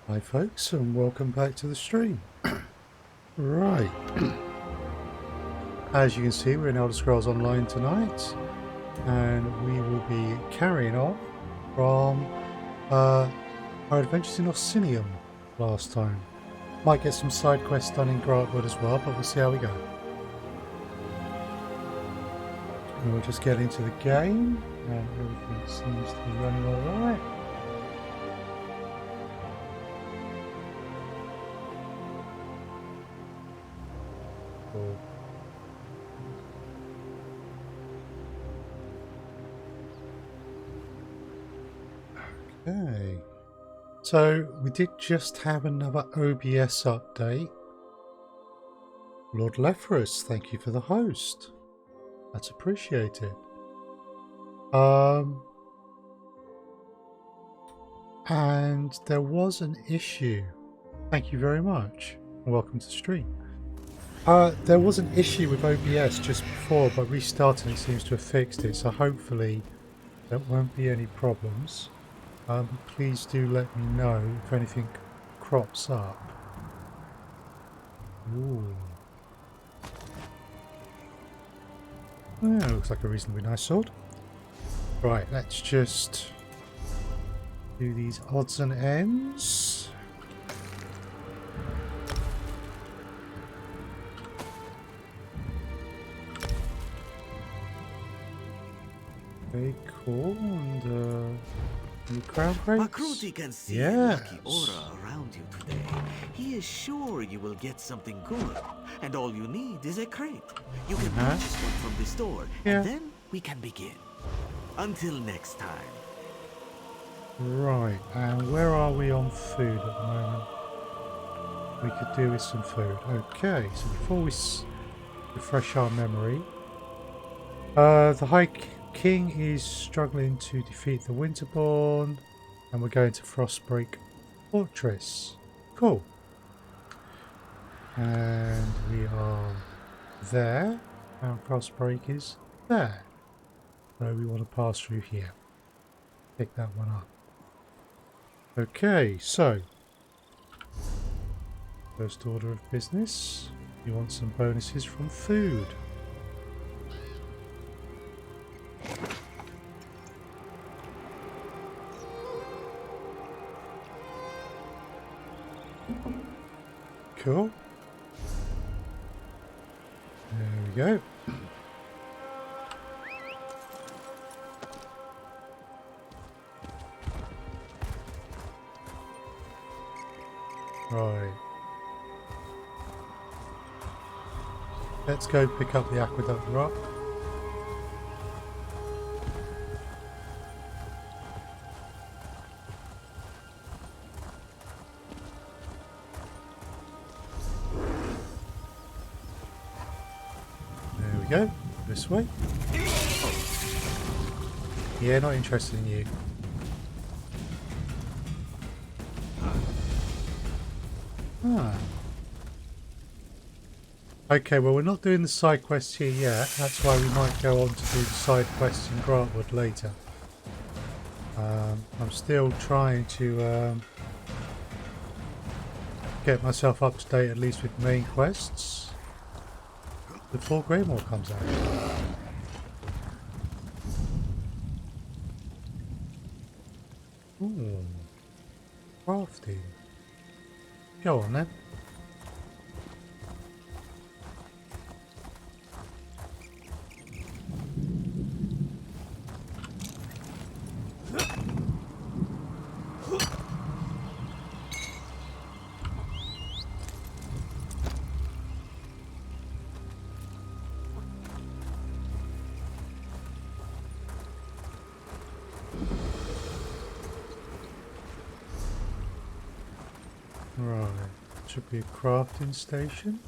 Hi folks, and welcome back to the stream. Right, as you can see, we're in Elder Scrolls Online tonight, and we will be carrying on from our adventures in Orsinium last time. Might get some side quests done in Grantwood as well, but we'll see how we go. And we'll just get into the game, and everything seems to be running alright. Cool. Okay, so we did just have another OBS update. Lord Lephorus, thank you for the host. That's appreciated. And there was an issue. Thank you very much. And welcome to the stream. There was an issue with OBS just before, but restarting it seems to have fixed it, so hopefully there won't be any problems. Please do let me know if anything crops up. Ooh. Yeah, looks like a reasonably nice sword. Right, let's just do these odds and ends. Very cool. And new crown crates. Makruti can see a lucky aura around you today. He is sure you will get something good, and all you need is a crate. You can purchase one from the store, and then we can begin. Until next time. Right, and where are we on food at the moment? We could do with some food. Okay, so before we refresh our memory, the High King is struggling to defeat the Winterborn, and we're going to Frostbreak Fortress. Cool. And we are there, and Frostbreak is there. So we want to pass through here. Pick that one up. Okay, so first order of business, you want some bonuses from food. Cool. There we go. Right. Let's go pick up the aqueduct rock. There we go. This way. Yeah, not interested in you. Okay, well we're not doing the side quests here yet. That's why we might go on to do the side quests in Grantwood later. I'm still trying to get myself up to date at least with the main quests before Greymore comes out. Ooh, crafting. Go on then. Right, should be a crafting station.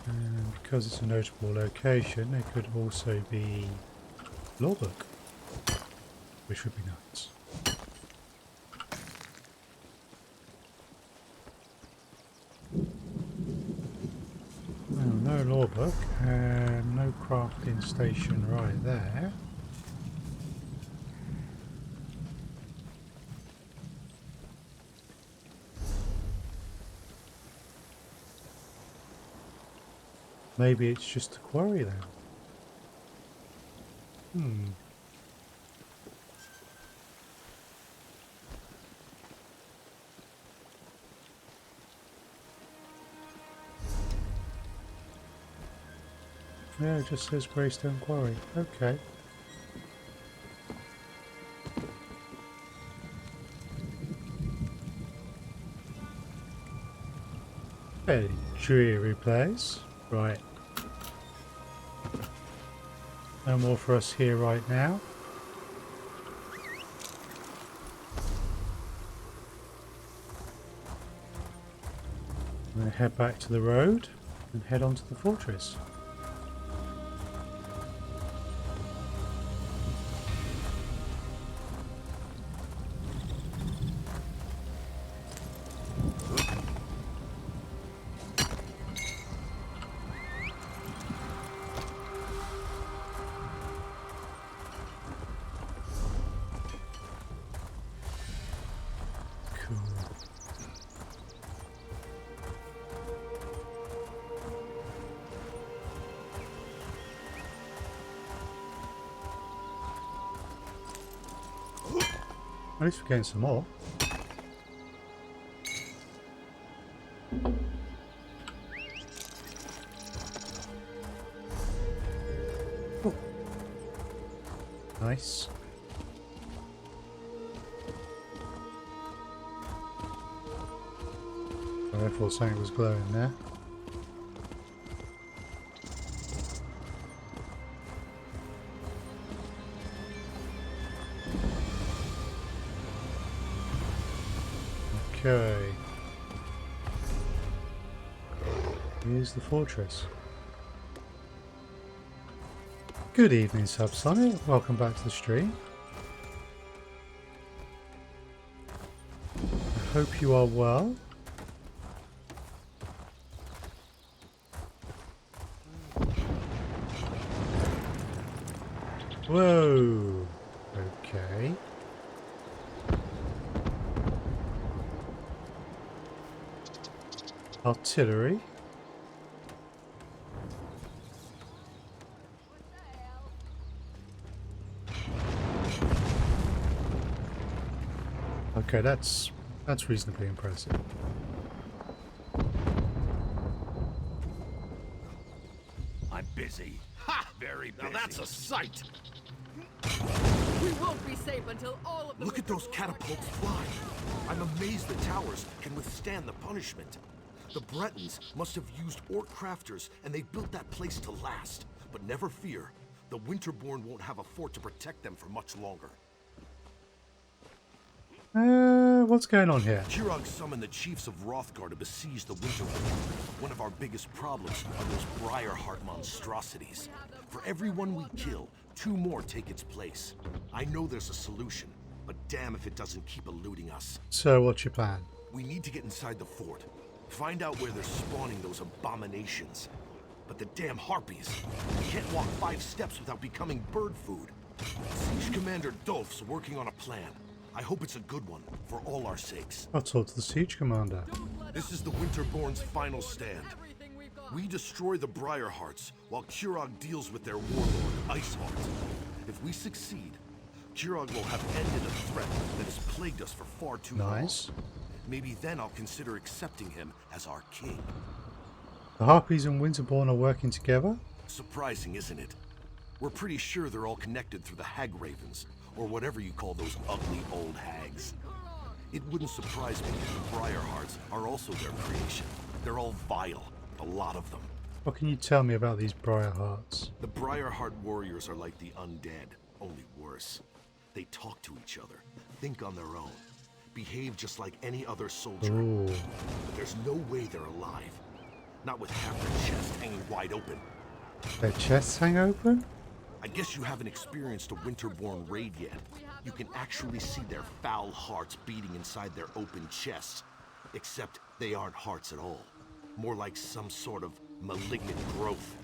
And because it's a notable location, it could also be lawbook, which would be nuts. Well, no lawbook and no crafting station right there. Maybe it's just a quarry then. Yeah, it just says Greystone Quarry. Okay. Fairly dreary place. Right. No more for us here right now. I'm going to head back to the road and head on to the fortress. At least we're getting some more. Oh. Nice. I thought something was glowing there. Okay. Here's the fortress. Good evening, Subsonic. Welcome back to the stream. I hope you are well. Whoa. Okay. Artillery. Okay, that's reasonably impressive. I'm busy. Ha! Very busy. Now that's a sight! We won't be safe until all of the Look at those catapults fly. I'm amazed the towers can withstand the punishment. The Bretons must have used orc crafters, and they built that place to last. But never fear, the Winterborn won't have a fort to protect them for much longer. What's going on here? Kurog summoned the chiefs of Wrothgar to besiege the Winterborn. One of our biggest problems are those Briarheart monstrosities. For every one we kill, 2 more take its place. I know there's a solution, but damn if it doesn't keep eluding us. So what's your plan? We need to get inside the fort. Find out where they're spawning those abominations. But the damn harpies! You can't walk 5 steps without becoming bird food. Siege Commander Dolph's working on a plan. I hope it's a good one, for all our sakes. I'll talk to the siege commander. This is the Winterborn's final stand. We destroy the Briarhearts, while Kurog deals with their warlord, Ice-Heart. If we succeed, Kurog will have ended a threat that has plagued us for far too long. Nice. Maybe then I'll consider accepting him as our king. The Harpies and Winterborn are working together? Surprising, isn't it? We're pretty sure they're all connected through the Hag Ravens, or whatever you call those ugly old hags. It wouldn't surprise me if the Briarhearts are also their creation. They're all vile, a lot of them. What can you tell me about these Briarhearts? The Briarheart warriors are like the undead, only worse. They talk to each other, think on their own, behave just like any other soldier. Ooh. But there's no way they're alive. Not with half their chest hanging wide open. Their chests hang open? I guess you haven't experienced a Winterborn raid yet. You can actually see their foul hearts beating inside their open chests. Except they aren't hearts at all. More like some sort of malignant growth.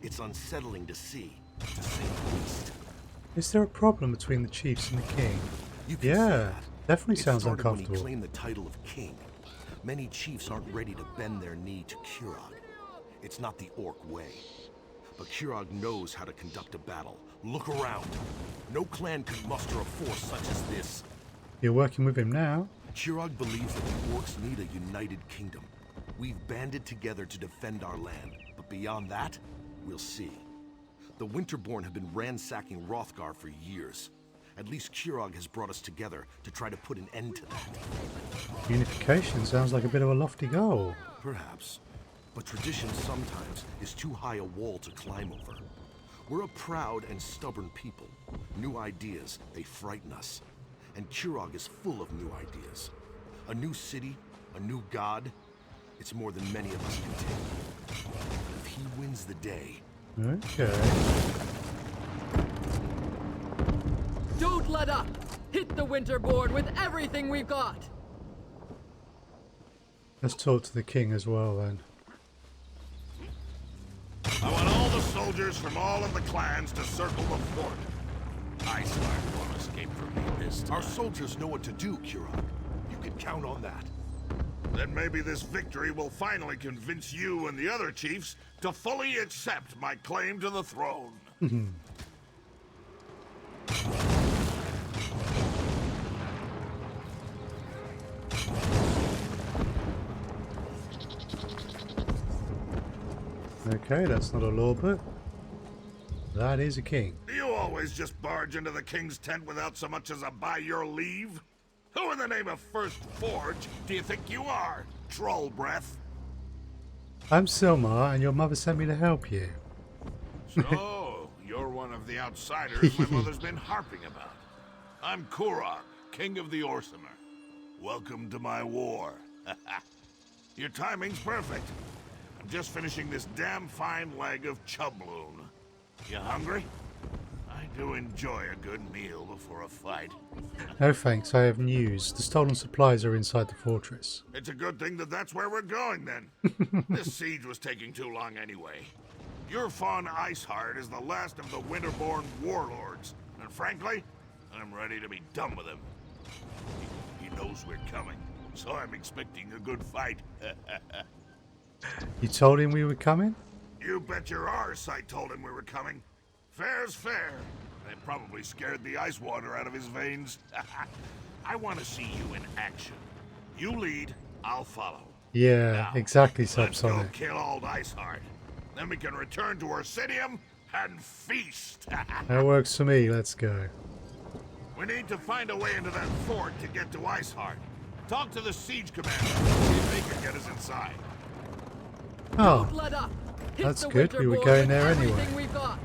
It's unsettling to see, to say the least. Is there a problem between the chiefs and the king? You can say Yeah, that. definitely It sounds started uncomfortable. when he claimed the title of king. Many chiefs aren't ready to bend their knee to Kurog. It's not the orc way. But Kurog knows how to conduct a battle. Look around. No clan could muster a force such as this. You're working with him now. Kurog believes that the orcs need a united kingdom. We've banded together to defend our land, but beyond that, we'll see. The Winterborn have been ransacking Wrothgar for years. At least Kurog has brought us together to try to put an end to that. Unification sounds like a bit of a lofty goal. Perhaps. But tradition sometimes is too high a wall to climb over. We're a proud and stubborn people. New ideas, they frighten us. And Kurog is full of new ideas. A new city, a new god. It's more than many of us can take. But if he wins the day... Okay. Don't let up! Hit the Winterborn with everything we've got! Let's talk to the king as well then. I want all the soldiers from all of the clans to circle the fort. Ice-Heart won't escape from me this time. Our soldiers know what to do, Kurog. You can count on that. Then maybe this victory will finally convince you and the other chiefs to fully accept my claim to the throne. Okay, that's not a lawbook. That is a king. Do you always just barge into the king's tent without so much as a by your leave? Who in the name of First Forge do you think you are, troll breath? I'm Silmar, and your mother sent me to help you. So, you're one of the outsiders my mother's been harping about. I'm Kurog, king of the Orsimer. Welcome to my war. Your timing's perfect. I'm just finishing this damn fine leg of chubloon. You hungry? I do enjoy a good meal before a fight. No thanks, I have news. The stolen supplies are inside the fortress. It's a good thing that that's where we're going, then. This siege was taking too long anyway. Urfon Ice-Heart is the last of the Winterborn warlords, and frankly, I'm ready to be done with him. He knows we're coming, so I'm expecting a good fight. You told him we were coming? You bet your arse I told him we were coming. Fair's fair. They probably scared the ice water out of his veins. I want to see you in action. You lead, I'll follow. Yeah, Now, exactly, let's go Subsonic. kill old Ice-Heart. Then we can return to Orsinium and feast. That works for me, let's go. We need to find a way into that fort to get to Ice-Heart. Talk to the siege commander. See if they can get us inside. Oh, Don't let up! Hit that's the good, we were Winterborn going with there everything anyway. we've got.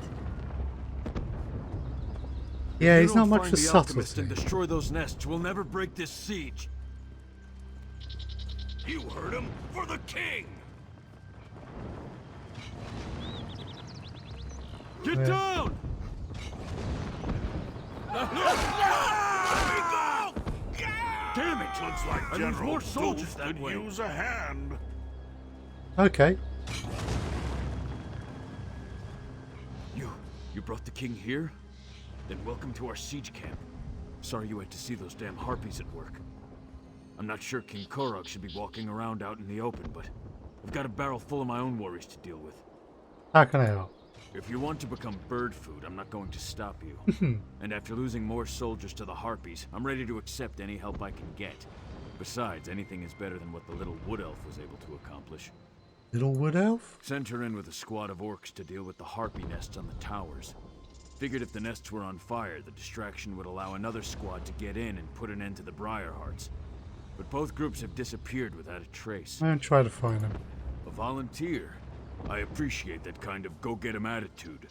yeah, If he's you not don't much find for the alchemist subtlety. and destroy those nests, we'll never break this siege. You heard him. For the king! Get Yeah. down! Damn it! Looks like I lose General more soldiers Doof that could way. use a hand. Okay. You brought the king here? Then welcome to our siege camp. Sorry you had to see those damn harpies at work. I'm not sure King Kurog should be walking around out in the open, but I've got a barrel full of my own worries to deal with. How can I help? If you want to become bird food, I'm not going to stop you. And after losing more soldiers to the harpies, I'm ready to accept any help I can get. Besides, anything is better than what the little wood elf was able to accomplish. Little wood elf? Sent her in with a squad of orcs to deal with the harpy nests on the towers. Figured if the nests were on fire, the distraction would allow another squad to get in and put an end to the Briarhearts. But both groups have disappeared without a trace. I'm try to find him. A volunteer? I appreciate that kind of go-get-'em attitude.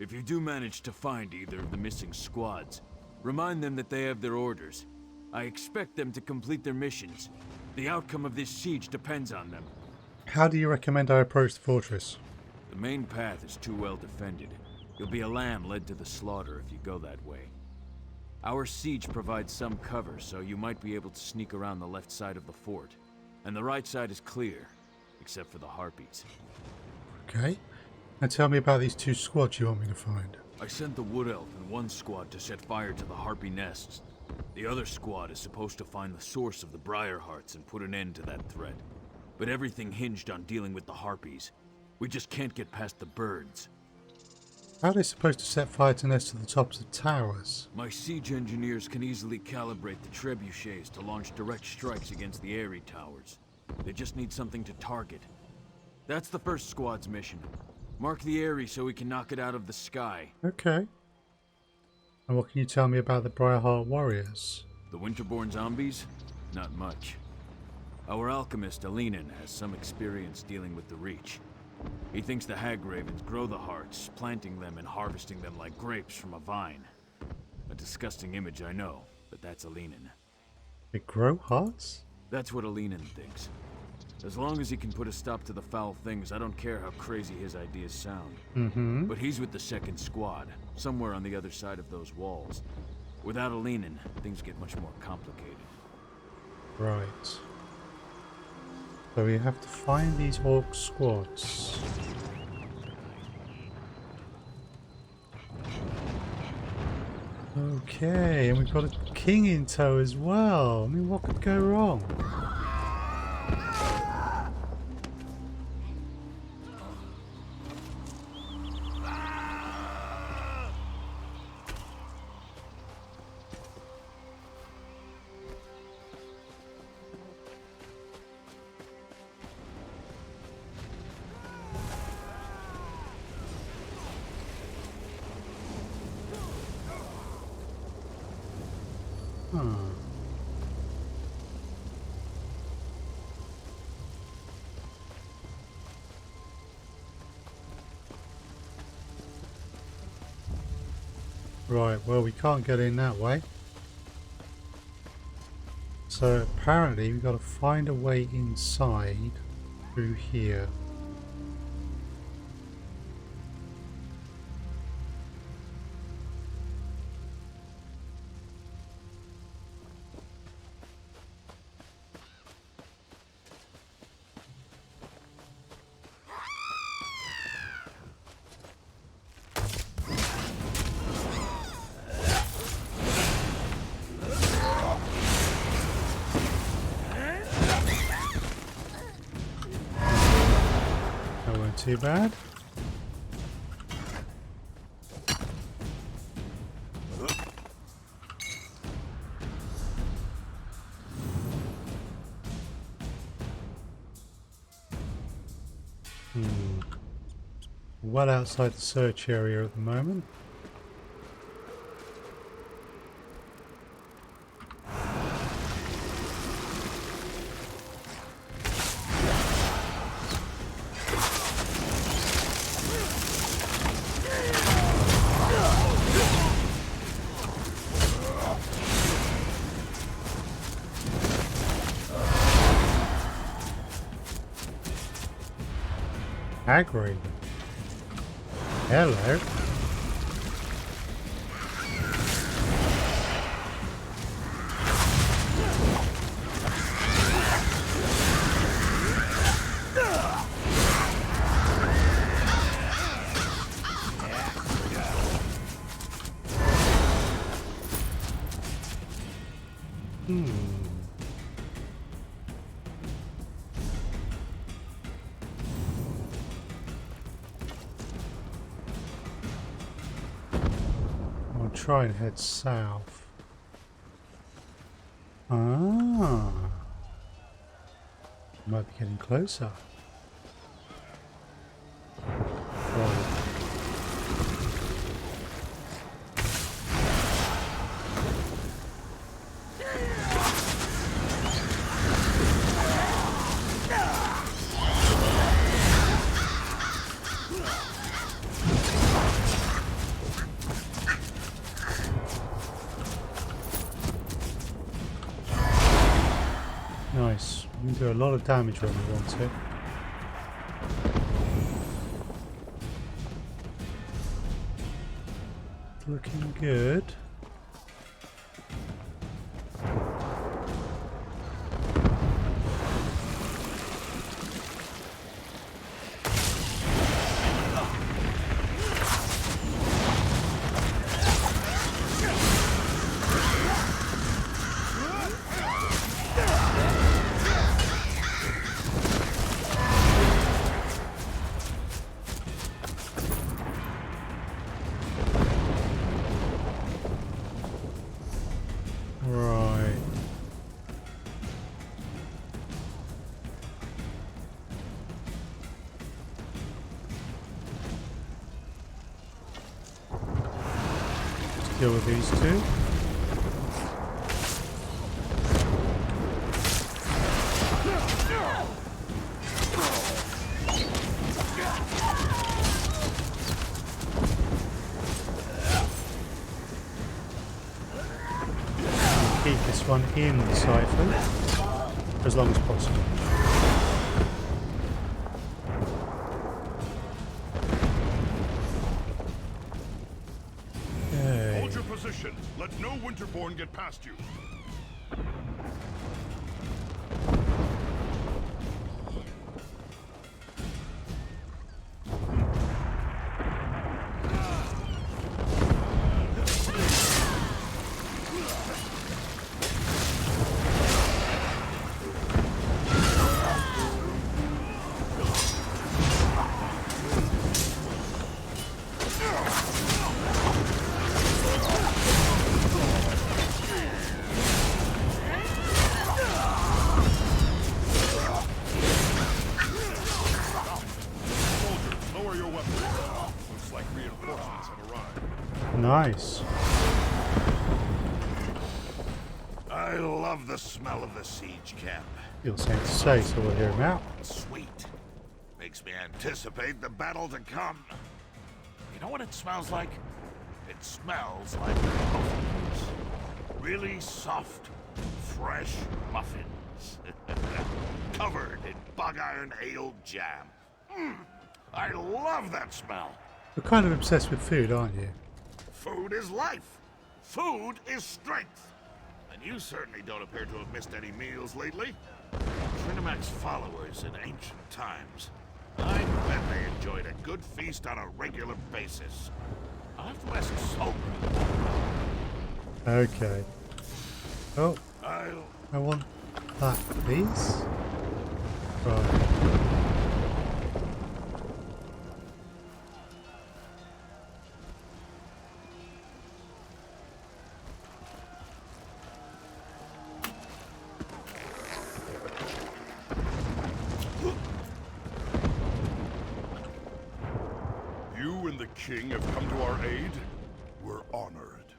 If you do manage to find either of the missing squads, remind them that they have their orders. I expect them to complete their missions. The outcome of this siege depends on them. How do you recommend I approach the fortress? The main path is too well defended. You'll be a lamb led to the slaughter if you go that way. Our siege provides some cover, so you might be able to sneak around the left side of the fort. And the right side is clear, except for the harpies. Okay. Now tell me about these two squads you want me to find. I sent the Wood Elf and one squad to set fire to the harpy nests. The other squad is supposed to find the source of the Briarhearts and put an end to that threat. but everything hinged on dealing with the harpies. We just can't get past the birds. How are they supposed to set fire to nests to the tops of towers? My siege engineers can easily calibrate the trebuchets to launch direct strikes against the Ire towers. They just need something to target. That's the first squad's mission. Mark the Ire so we can knock it out of the sky. Okay. And what can you tell me about the Briarheart warriors? The Winterborn zombies? Not much. Our alchemist, Alinen, has some experience dealing with the Reach. He thinks the hag ravens grow the hearts, planting them and harvesting them like grapes from a vine. A disgusting image, I know, but that's Alinen. They grow hearts? That's what Alinen thinks. As long as he can put a stop to the foul things, I don't care how crazy his ideas sound. Mm-hmm. But he's with the second squad, somewhere on the other side of those walls. Without Alinen, things get much more complicated. Right. So we have to find these orc squads. Okay, and we've got a king in tow as well. I mean, what could go wrong? Right, well, we can't get in that way. So apparently we've got to find a way inside through here. Too bad. Well outside the search area at the moment. Aggro. Hello. Try and head south. Ah, might be getting closer. Right. Nice. We can do a lot of damage when we want to. Looking good. deal with these two. Keep this one in the siphon for as long as possible. Okay. Hold your position. Let no Winterborn get past you. Nice. I love the smell of the siege camp. You'll say to say, so we'll hear him out. Sweet. Makes me anticipate the battle to come. You know what it smells like? It smells like muffins. Really soft, fresh muffins. Covered in bug iron ale jam. I love that smell. You're kind of obsessed with food, aren't you? Food is life. Food is strength. And you certainly don't appear to have missed any meals lately. Trinimac's followers in ancient times. I bet they enjoyed a good feast on a regular basis. I'll have to ask Sobra. Okay. Oh, I want that, please. Right. King have come to our aid? We're honored.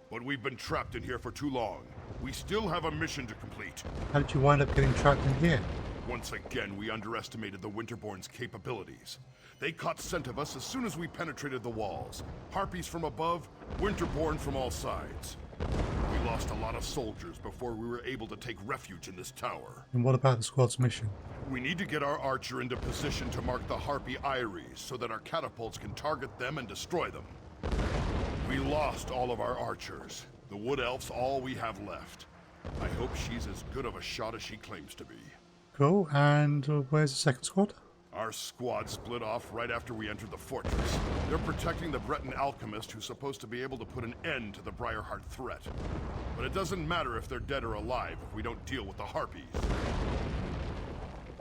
But we've been trapped in here for too long. We still have a mission to complete. How did you wind up getting trapped in here? Once again, we underestimated the Winterborn's capabilities. They caught scent of us as soon as we penetrated the walls. Harpies from above, Winterborn from all sides. We lost a lot of soldiers before we were able to take refuge in this tower. And what about the squad's mission? We need to get our archer into position to mark the Harpy Ires so that our catapults can target them and destroy them. We lost all of our archers. The Wood Elf's all we have left. I hope she's as good of a shot as she claims to be. Cool, and where's the second squad? Our squad split off right after we entered the fortress. They're protecting the Breton alchemist who's supposed to be able to put an end to the Briarheart threat. But it doesn't matter if they're dead or alive if we don't deal with the Harpies.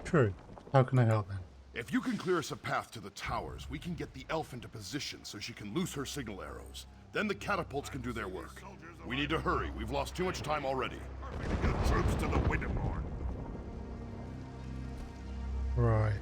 True. How can I help then? If you can clear us a path to the towers, we can get the elf into position so she can loose her signal arrows. Then the catapults can do their work. We need to hurry. We've lost too much time already. Good troops to the Winterborn. Right.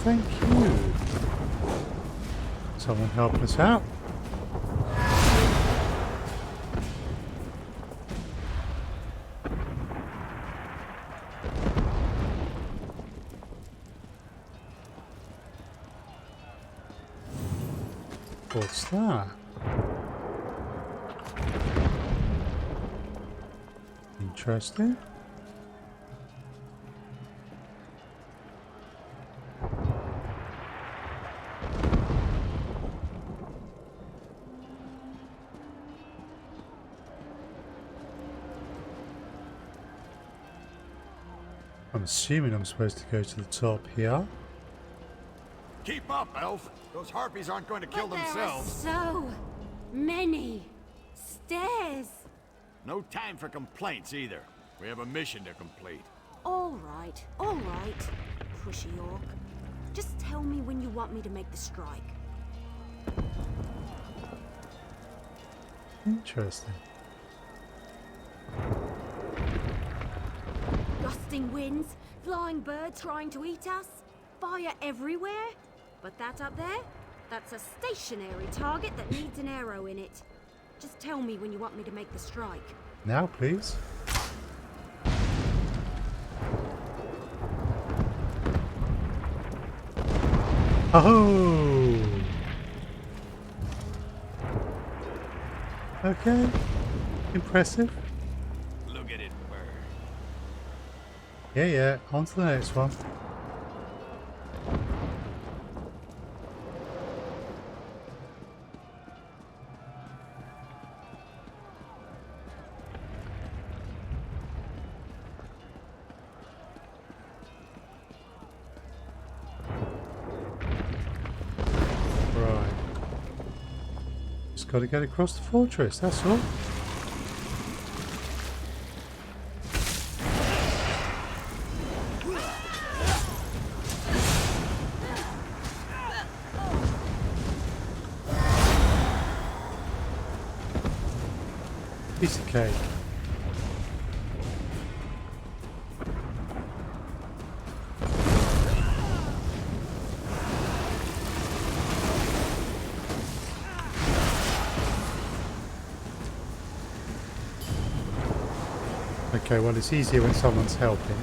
Thank you. Someone help us out. What's that? Interesting. I'm assuming I'm supposed to go to the top here. Keep up, Elf. Those harpies aren't going to kill But themselves. there are so many stairs. No time for complaints either. We have a mission to complete. All right, pushy orc. Just tell me when you want me to make the strike. Interesting. Gusting winds, flying birds trying to eat us, fire everywhere. But that up there, that's a stationary target that needs an arrow in it. Just tell me when you want me to make the strike. Now, please. Oh! Okay. Impressive. Look at it burn. Yeah. On to the next one. Got to get across the fortress, that's all. Piece of cake. Okay, well it's easier when someone's helping.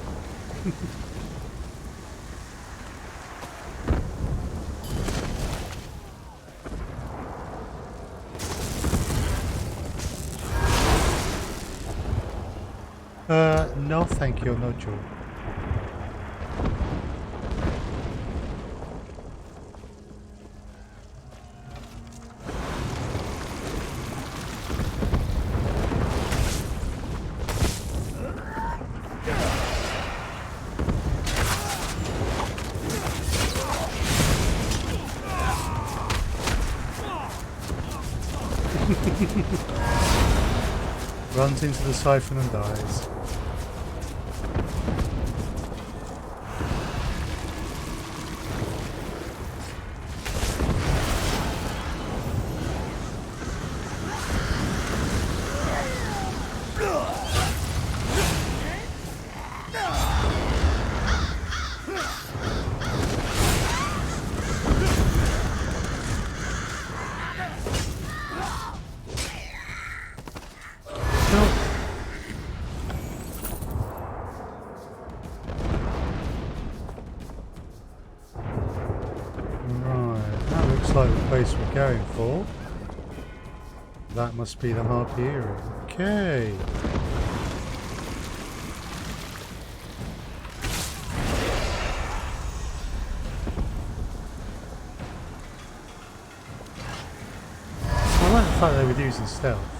No thank you, no joke. Runs into the siphon and dies. Like the place we're going for. That must be the Harpy area. Okay. I like the fact they were using stealth.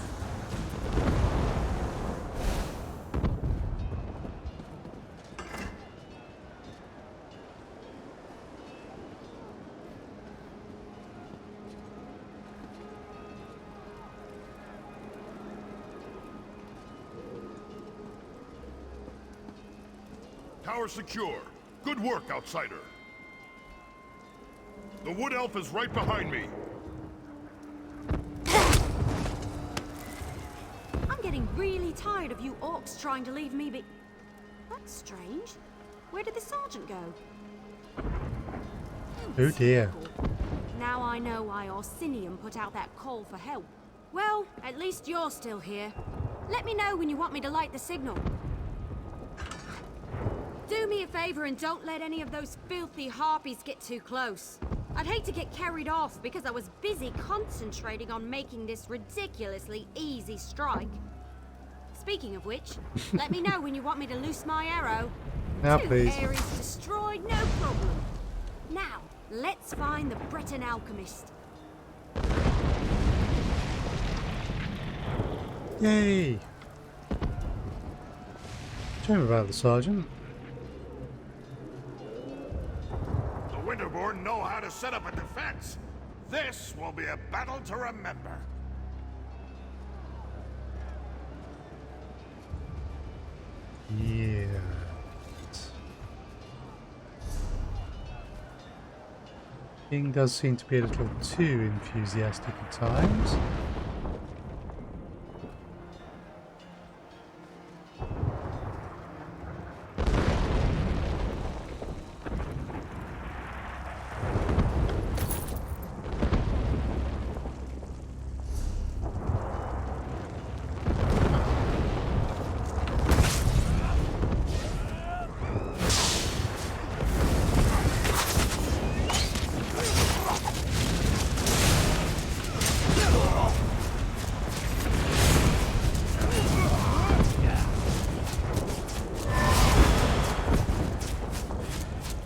Tower secure. Good work, outsider. The wood elf is right behind me. I'm getting really tired of you orcs trying to leave me be... That's strange. Where did the sergeant go? Oh dear. Now I know why Orsinium put out that call for help. Well, at least you're still here. Let me know when you want me to light the signal. Do me a favor and don't let any of those filthy harpies get too close. I'd hate to get carried off because I was busy concentrating on making this ridiculously easy strike. Speaking of which, let me know when you want me to loose my arrow. Now, 2 please. areas destroyed, no problem. Now, let's find the Breton alchemist. Yay! Shame about the sergeant. set up a defense. This will be a battle to remember. Yeah. King does seem to be a little too enthusiastic at times.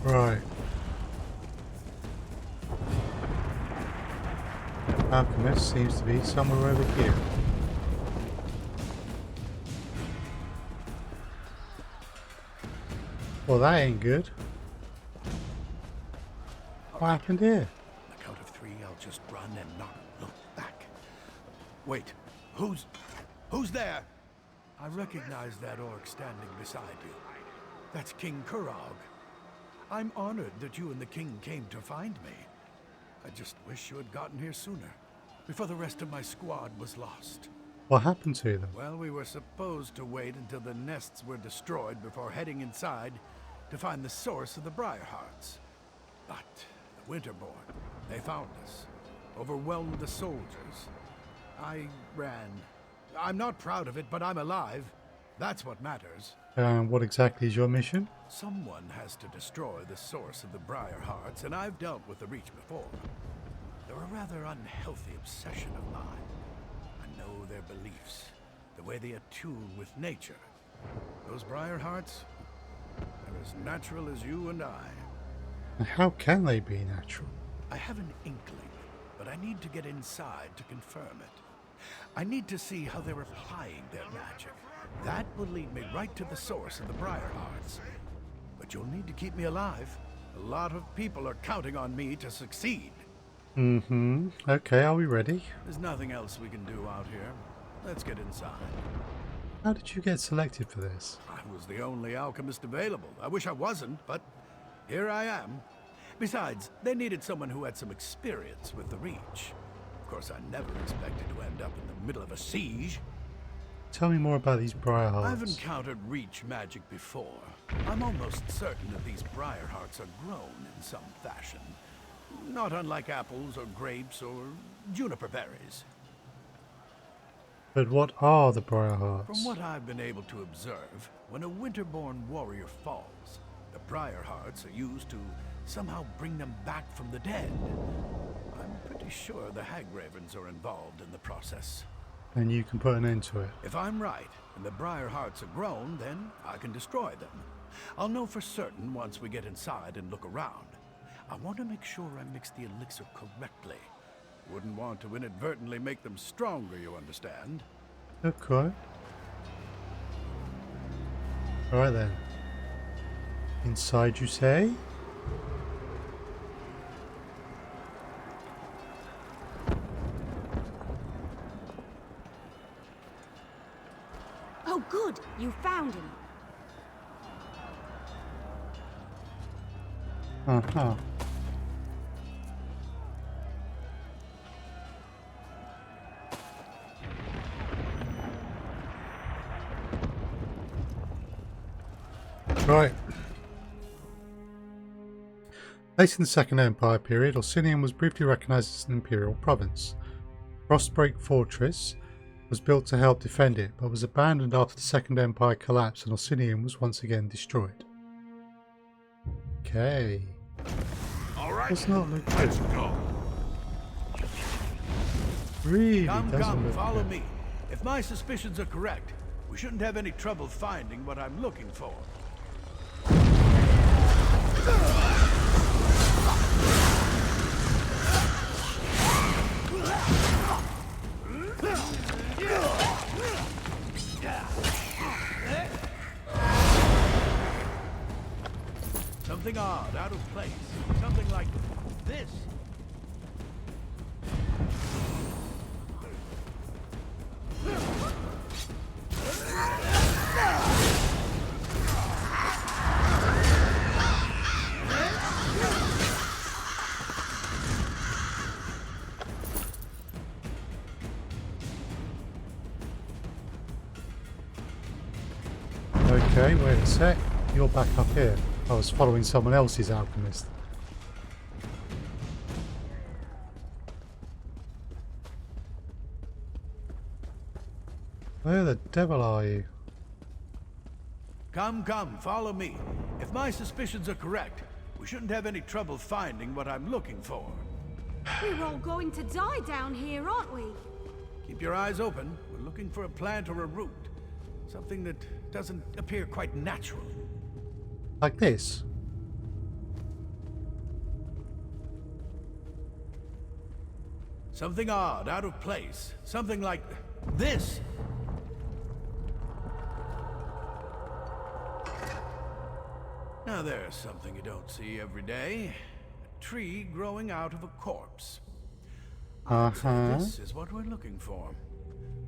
Right. Alchemist seems to be somewhere over here. Well, that ain't good. What happened here? On the count of 3, I'll just run and not look back. Wait, who's there? I recognize that orc standing beside you. That's King Kurog. I'm honored that you and the king came to find me. I just wish you had gotten here sooner, before the rest of my squad was lost. What happened to them? Well, we were supposed to wait until the nests were destroyed before heading inside to find the source of the Briarhearts. But the Winterborn, they found us, overwhelmed the soldiers. I ran. I'm not proud of it, but I'm alive. That's what matters. And what exactly is your mission? Someone has to destroy the source of the Briarhearts, and I've dealt with the Reach before. They're a rather unhealthy obsession of mine. I know their beliefs, the way they attune with nature. Those Briarhearts, they're as natural as you and I. And how can they be natural? I have an inkling, but I need to get inside to confirm it. I need to see how they're applying their magic. That will lead me right to the source of the Briarhearts. But you'll need to keep me alive. A lot of people are counting on me to succeed. Mm-hmm. Okay, are we ready? There's nothing else we can do out here. Let's get inside. How did you get selected for this? I was the only alchemist available. I wish I wasn't, but here I am. Besides, they needed someone who had some experience with the Reach. Of course, I never expected to end up in the middle of a siege. Tell me more about these Briarhearts. I've encountered Reach magic before. I'm almost certain that these Briarhearts are grown in some fashion. Not unlike apples or grapes or juniper berries. But what are the Briarhearts? From what I've been able to observe, when a Winterborn warrior falls, the Briarhearts are used to somehow bring them back from the dead. I'm pretty sure the Hagravens are involved in the process. And you can put an end to it. If I'm right, and the Briarhearts are grown, then I can destroy them. I'll know for certain once we get inside and look around. I want to make sure I mix the elixir correctly. Wouldn't want to inadvertently make them stronger, you understand? Okay. Alright then. Inside, you say? Oh, good. You found him. Uh-huh. Right. Late in the Second Empire period, Orsinium was briefly recognized as an imperial province. Frostbreak Fortress was built to help defend it, but was abandoned after the Second Empire collapsed and Orsinium was once again destroyed. Okay. All right, Does not look good. let's go. Really Come, doesn't look follow good. me. If my suspicions are correct, we shouldn't have any trouble finding what I'm looking for. Something odd, out of place. Something like this? Okay, wait a sec. You're back up here. I was following someone else's alchemist. Where the devil are you? Come, follow me. If my suspicions are correct, we shouldn't have any trouble finding what I'm looking for. We're all going to die down here, aren't we? Keep your eyes open. We're looking for a plant or a root. Something that doesn't appear quite natural. Like this? Something odd, out of place. Something like this. Now there's something you don't see every day. A tree growing out of a corpse. I'd say this is what we're looking for.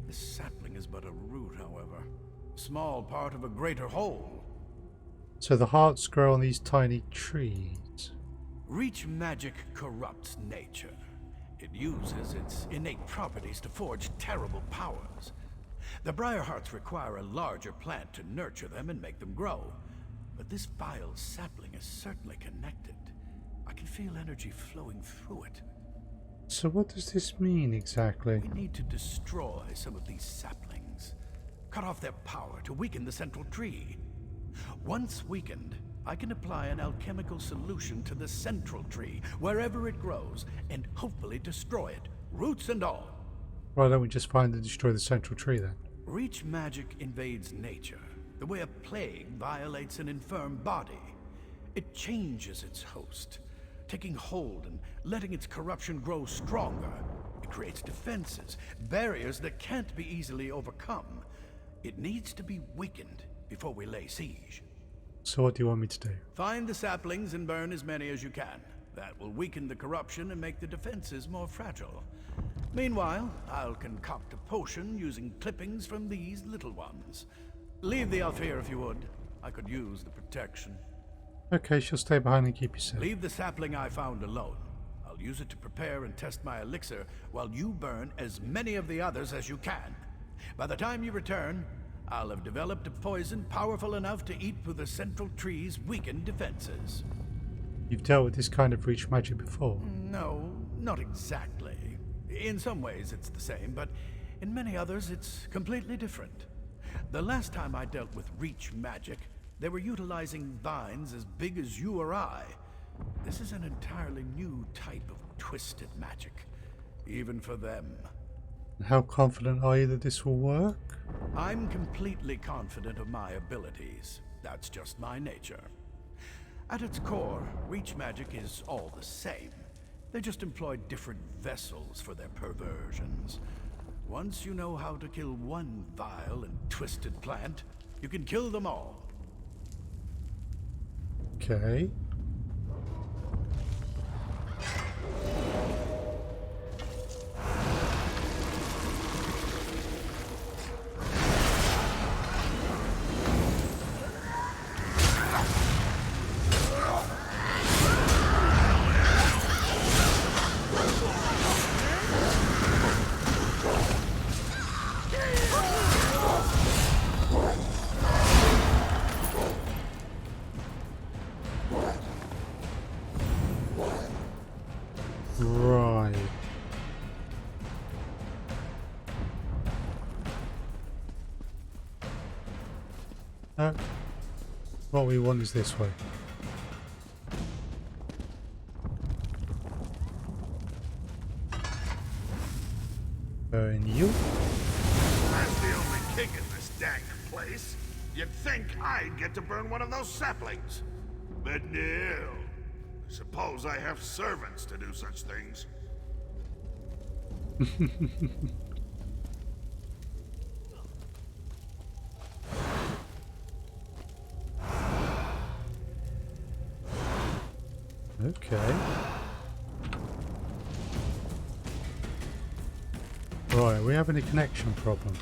This sapling is but a root, however. A small part of a greater whole. So the hearts grow on these tiny trees. Reach magic corrupts nature. It uses its innate properties to forge terrible powers. The briar hearts require a larger plant to nurture them and make them grow. But this vile sapling is certainly connected. I can feel energy flowing through it. So what does this mean exactly? We need to destroy some of these saplings. Cut off their power to weaken the central tree. Once weakened, I can apply an alchemical solution to the central tree, wherever it grows, and hopefully destroy it, roots and all. Why don't we just find and destroy the central tree then? Reach magic invades nature, the way a plague violates an infirm body. It changes its host, taking hold and letting its corruption grow stronger. It creates defenses, barriers that can't be easily overcome. It needs to be weakened before we lay siege. So what do you want me to do? Find the saplings and burn as many as you can. That will weaken the corruption and make the defenses more fragile. Meanwhile, I'll concoct a potion using clippings from these little ones. Leave the elf here if you would. I could use the protection. Okay, she'll stay behind and keep you safe. Leave the sapling I found alone. I'll use it to prepare and test my elixir while you burn as many of the others as you can. By the time you return, I'll have developed a poison powerful enough to eat through the central tree's weakened defenses. You've dealt with this kind of reach magic before? No, not exactly. In some ways it's the same, but in many others it's completely different. The last time I dealt with reach magic, they were utilizing vines as big as you or I. This is an entirely new type of twisted magic, even for them. How confident are you that this will work? I'm completely confident of my abilities. That's just my nature. At its core, reach magic is all the same. They just employ different vessels for their perversions. Once you know how to kill one vile and twisted plant, you can kill them all. Okay. Right. What we want is this way. And you? I'm the only king in this dank place. You'd think I'd get to burn one of those saplings. But no. Suppose I have servants to do such things. Okay. Right, we having a connection problem.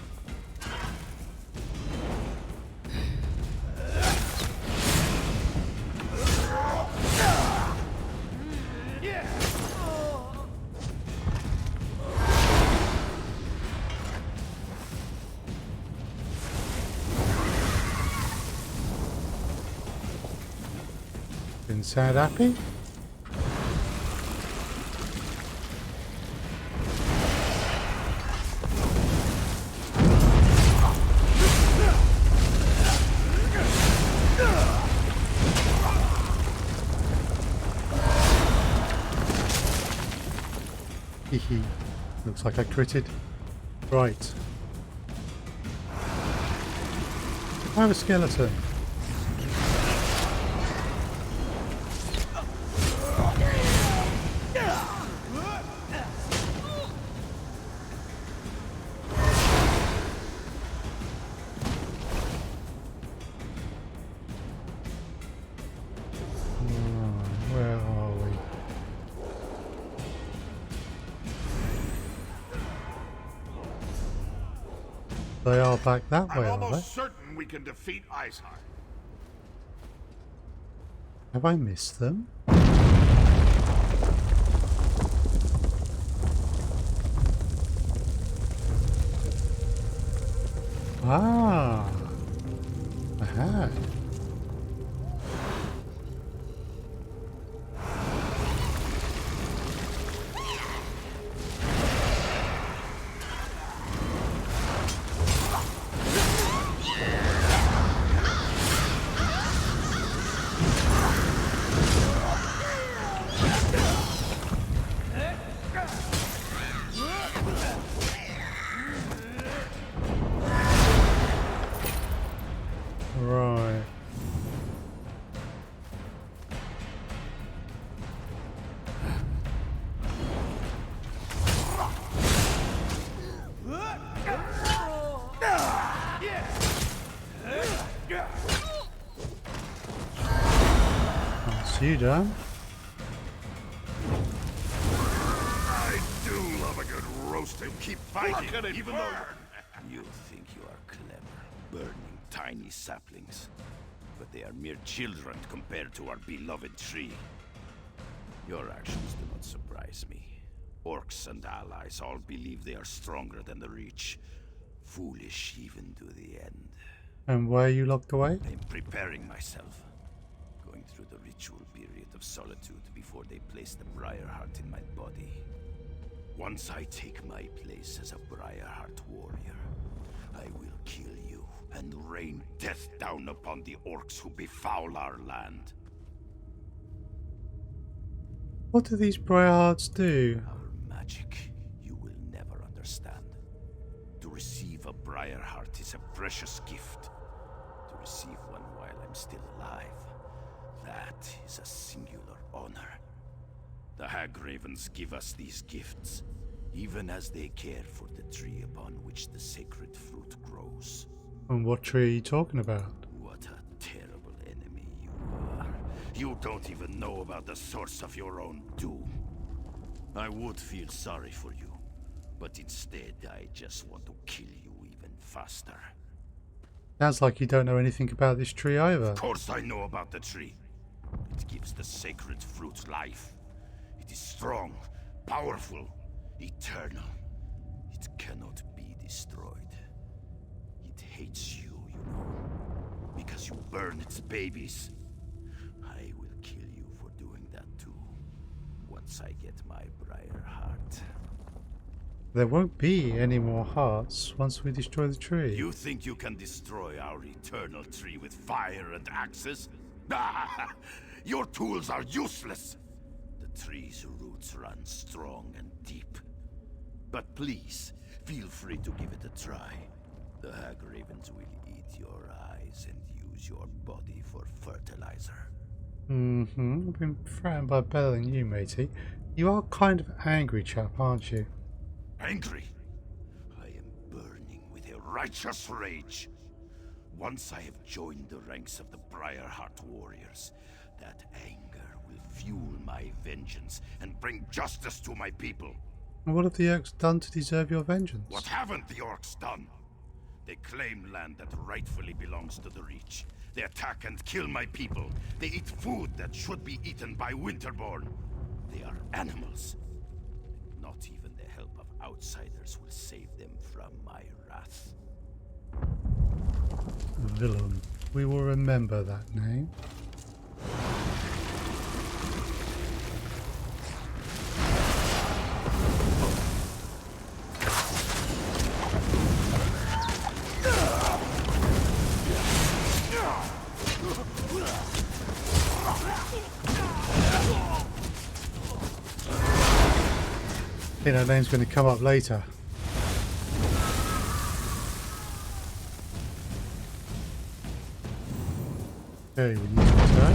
Didn't sound happy? Hehe. Looks like I critted. Right. I have a skeleton. Where are we? They are back that way, I'm are they? almost certain we can defeat Ice-Heart. Have I missed them? Ah, I had. Right. That's you done. I do love a good roasting. Keep fighting, even though You think you are clever, burning tiny saplings, but they are mere children compared to our beloved tree. Your actions do not surprise me. Orcs and allies all believe they are stronger than the Reach. Foolish even to the end. And where are you locked away? I am preparing myself. Going through the ritual period of solitude before they place the Briarheart in my body. Once I take my place as a Briarheart warrior, I will kill you and rain death down upon the orcs who befoul our land. What do these Briarhearts do? Our magic, you will never understand. To receive a Briarheart is a precious gift. To receive one while I'm still alive, that is a singular honor. The Hag-Ravens give us these gifts, even as they care for the tree upon which the sacred fruit grows. And what tree are you talking about? What a terrible enemy you are. You don't even know about the source of your own doom. I would feel sorry for you, but instead I just want to kill you even faster. Sounds like you don't know anything about this tree either. Of course I know about the tree. It gives the sacred fruit life. It is strong, powerful, eternal. It cannot be destroyed. It hates you, you know, because you burn its babies. I will kill you for doing that too, once I get my Briarheart. There won't be any more hearts once we destroy the tree. You think you can destroy our eternal tree with fire and axes? Your tools are useless! The tree's roots run strong and deep. But please, feel free to give it a try. The Hag-Ravens will eat your eyes and use your body for fertilizer. I've been threatened by better than you, matey. You are kind of angry chap, aren't you? Angry? I am burning with a righteous rage. Once I have joined the ranks of the Briarheart warriors, that anger will fuel my vengeance and bring justice to my people. And what have the orcs done to deserve your vengeance? What haven't the orcs done? They claim land that rightfully belongs to the Reach. They attack and kill my people. They eat food that should be eaten by Winterborn. They are animals. Not even the help of outsiders will save them from my wrath. Villain. We will remember that name. I think that name's going to come up later. Okay, we need to attack.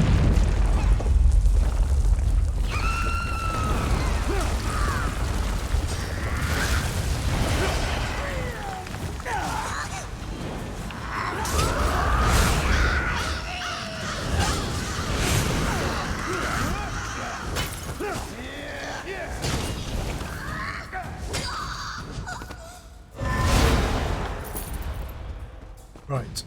Right.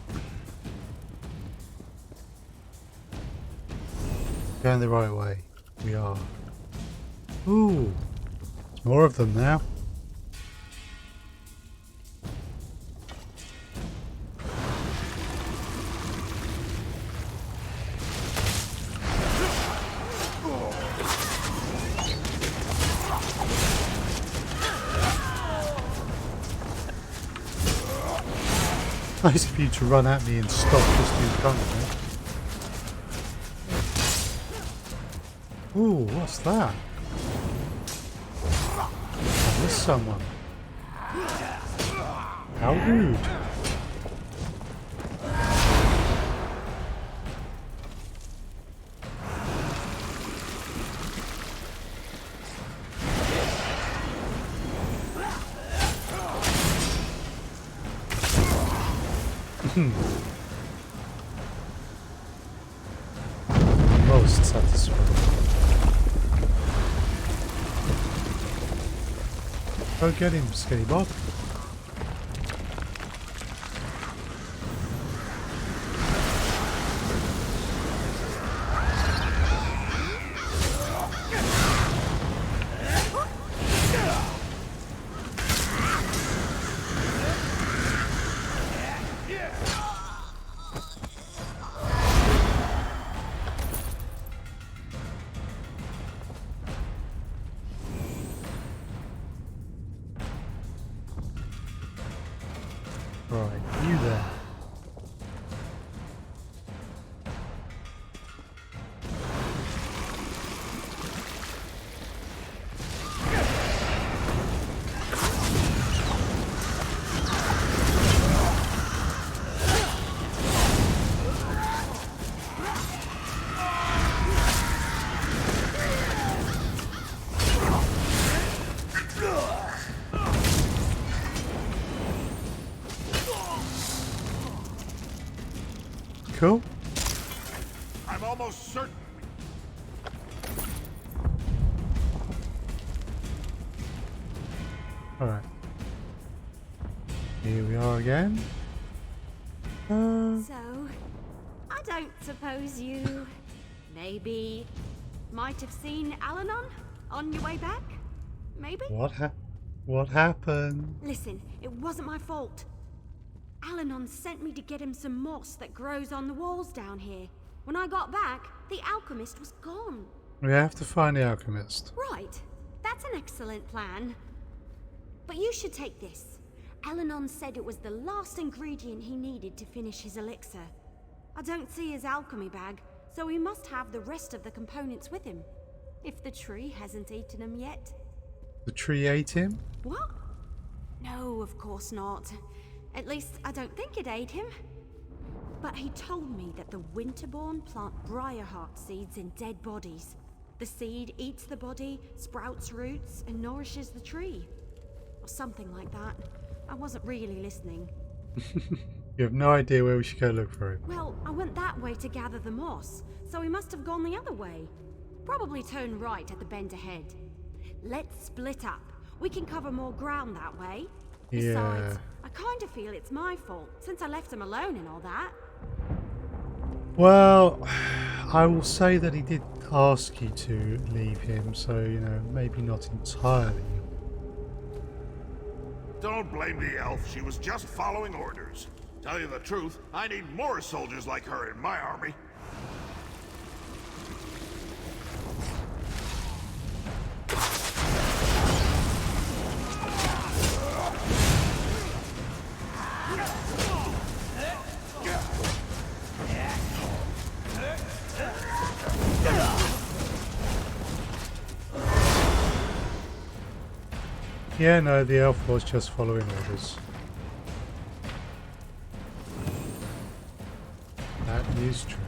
Going the right way. We are. Ooh. There's more of them now. Nice of you to run at me and stop just in front of me. Ooh, what's that? Oh, there's someone. How rude. Most satisfying. Go get him, Skinny Bob. Right, you there. Cool. I'm almost certain. Alright. Here we are again. So, I don't suppose you maybe might have seen Alanon on your way back? Maybe? What happened? Listen, it wasn't my fault. Alanon sent me to get him some moss that grows on the walls down here. When I got back, the alchemist was gone. We have to find the alchemist. Right. That's an excellent plan. But you should take this. Alanon said it was the last ingredient he needed to finish his elixir. I don't see his alchemy bag, so he must have the rest of the components with him. If the tree hasn't eaten him yet. The tree ate him? What? No, of course not. At least, I don't think it ate him. But he told me that the Winterborn plant Briarheart seeds in dead bodies. The seed eats the body, sprouts roots, and nourishes the tree. Or something like that. I wasn't really listening. You have no idea where we should go look for him. Well, I went that way to gather the moss, so he must have gone the other way. Probably turn right at the bend ahead. Let's split up. We can cover more ground that way. Yeah. Besides, I kind of feel it's my fault, since I left him alone and all that. Well, I will say that he did ask you to leave him, so, you know, maybe not entirely. Don't blame the elf. She was just following orders. Tell you the truth, I need more soldiers like her in my army. Yeah, no, the elf was just following orders. That is true.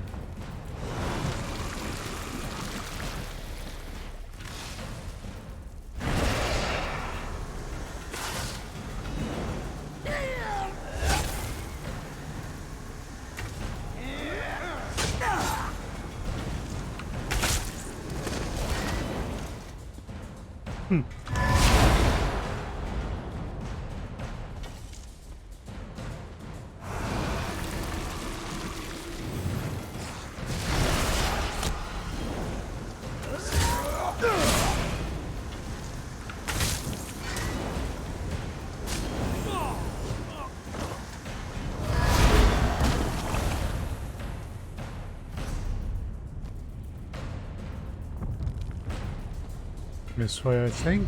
This way, I think.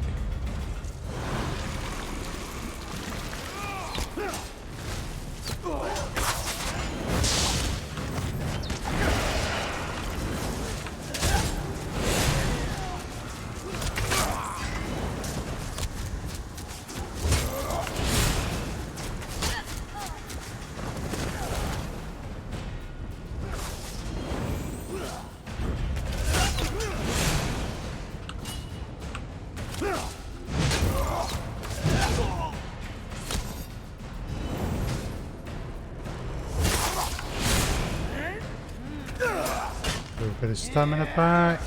Bit of stamina back.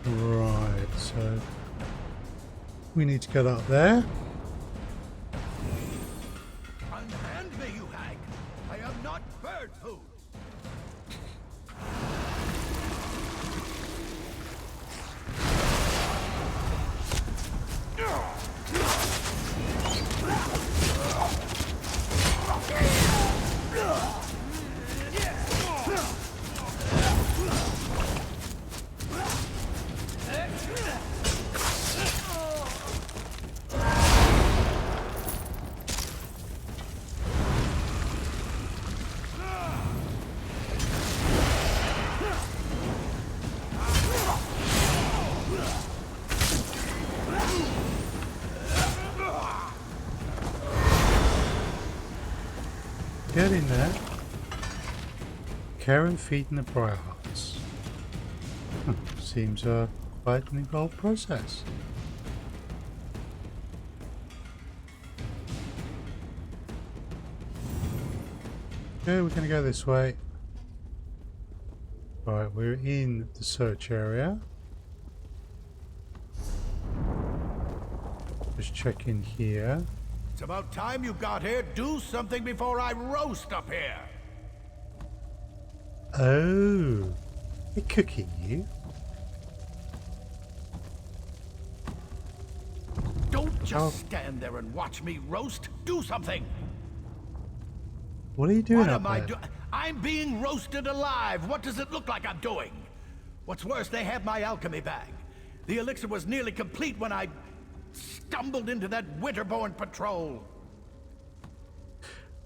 Right, so we need to get up there. Unhand me, you hag! I am not bird food! Get in there. Care and feeding the briar hearts. Seems quite an involved process. Okay, we're going to go this way. Right, we're in the search area. Just check in here. It's about time you got here. Do something before I roast up here. Oh, they're cooking you. Don't just stand there and watch me roast. Do something. What are you doing What up am I there? doing? I'm being roasted alive. What does it look like I'm doing? What's worse, they have my alchemy bag. The elixir was nearly complete when I stumbled into that Winterborn patrol.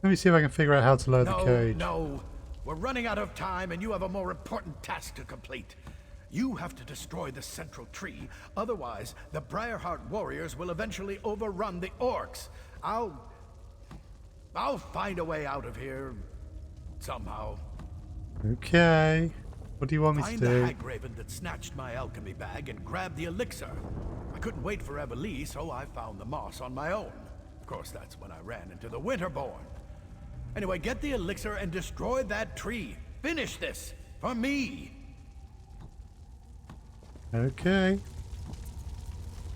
Let me see if I can figure out how to load the cage. No. We're running out of time and you have a more important task to complete. You have to destroy the central tree. Otherwise, the Briarheart warriors will eventually overrun the orcs. I'll find a way out of here. Somehow. Okay. What do you want me to Find do? the Hagraven that snatched my alchemy bag and grab the elixir. I couldn't wait for Evelie, so I found the moss on my own. Of course, that's when I ran into the Winterborn. Anyway, get the elixir and destroy that tree. Finish this. For me. Okay.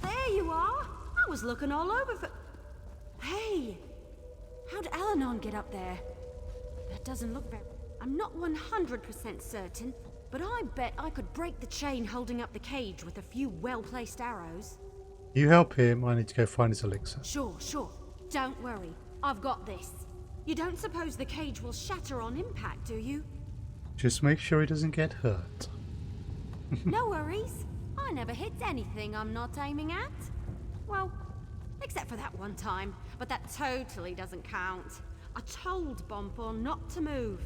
There you are. I was looking all over for... Hey! How'd Alanon get up there? That doesn't look very... I'm not 100% certain, but I bet I could break the chain holding up the cage with a few well-placed arrows. You help him, I need to go find his elixir. Sure. Don't worry. I've got this. You don't suppose the cage will shatter on impact, do you? Just make sure he doesn't get hurt. No worries. I never hit anything I'm not aiming at. Well, except for that one time, but that totally doesn't count. I told Bonfor not to move.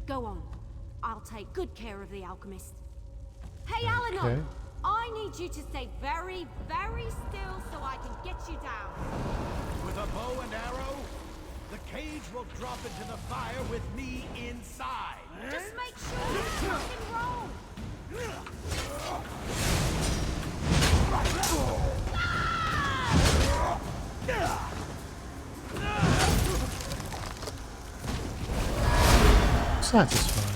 Go on. I'll take good care of the alchemist. Hey, Alanon! I need you to stay very, very still so I can get you down. With a bow and arrow, the cage will drop into the fire with me inside. Just make sure there's nothing wrong. Satisfied.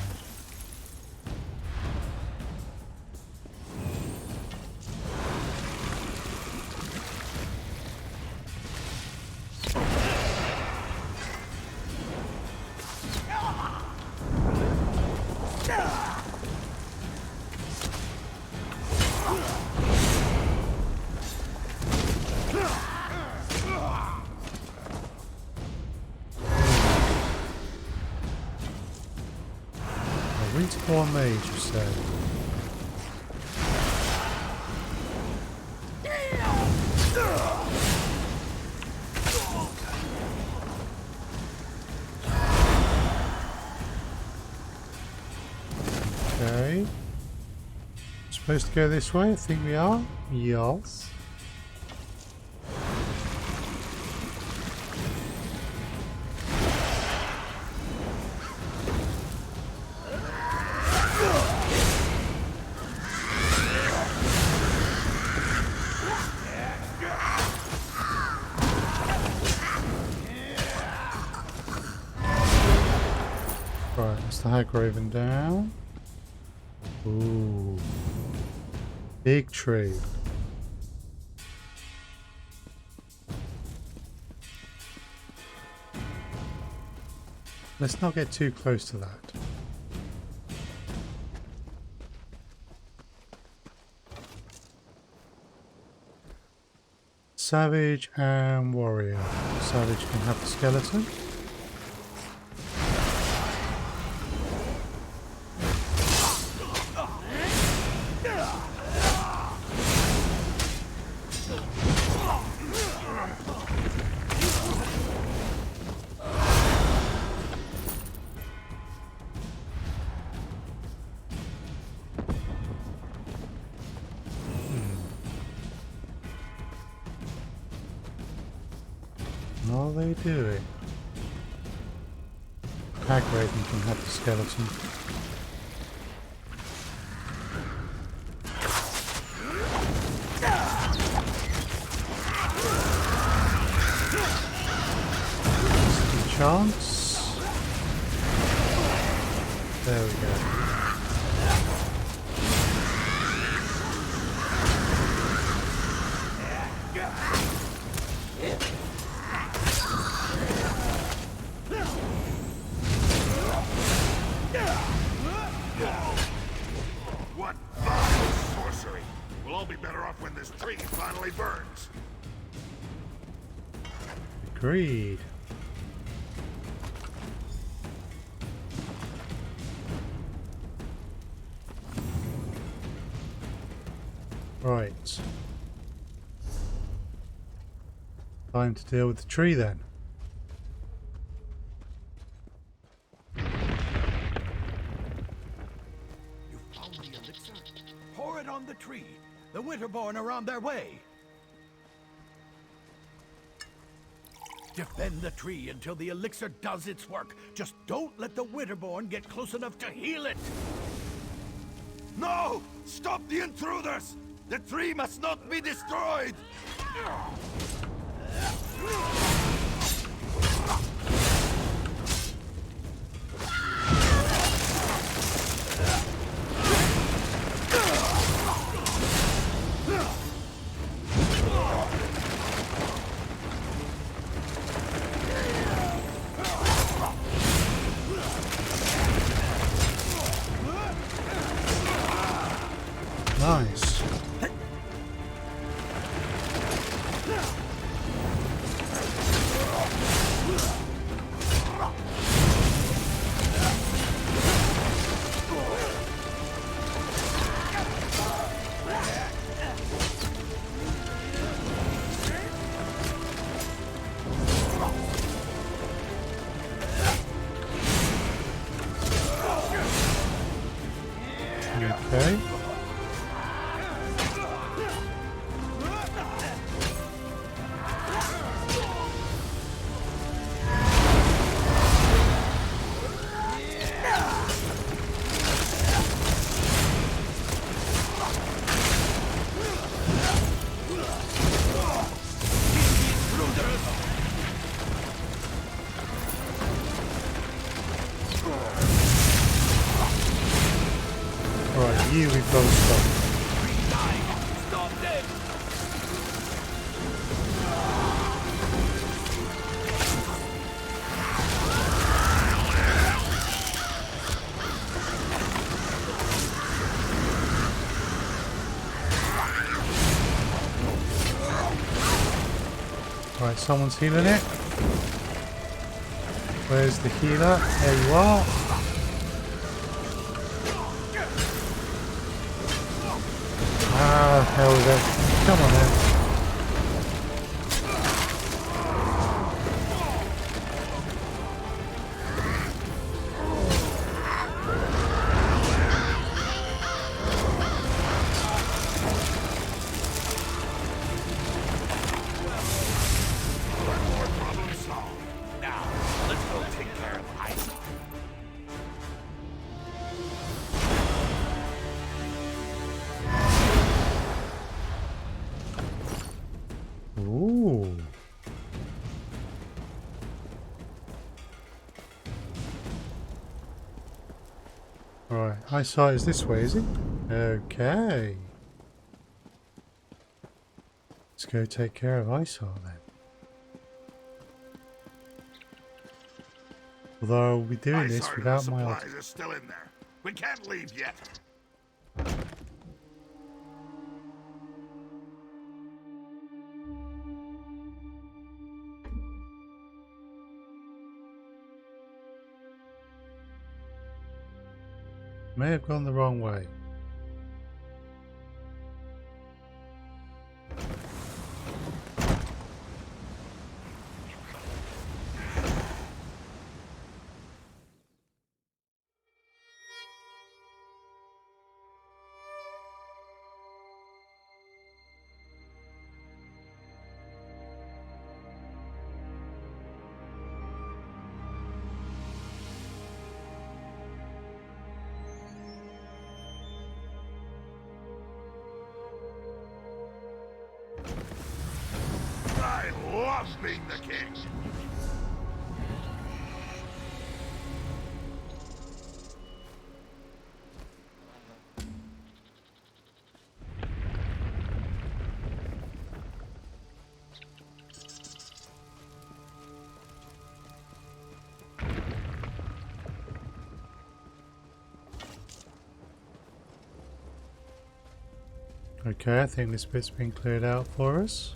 Winterborn mage, you said. Okay. Supposed to go this way? I think we are. Yes. The Hag Raven down. Ooh. Big tree. Let's not get too close to that. Savage and warrior. Savage can have the skeleton. What are they doing? Hag Raven can have the skeleton. Chance. There we go. What vile sorcery! We'll all be better off when this tree finally burns. Agreed. Right. Time to deal with the tree then. You found the elixir? Pour it on the tree. The Winterborn are on their way. Defend the tree until the elixir does its work. Just don't let the Winterborn get close enough to heal it. No! Stop the intruders! The tree must not be destroyed! Nice. Okay. Right, you we've got to stop. Stop them! Right, someone's healing it. Where's the healer? There you are. Ah, hell with it. Come on then. Problem solved. Now, let's go take care of Ice. Ooh. Right, Ice-Heart is this way, is it? Okay. Let's go take care of Ice-Heart then. Although I'll be doing this Ice-Heart and without the my supplies are still in there. We can't leave yet. May have gone the wrong way. I love being the king. Okay, I think this bit's been cleared out for us.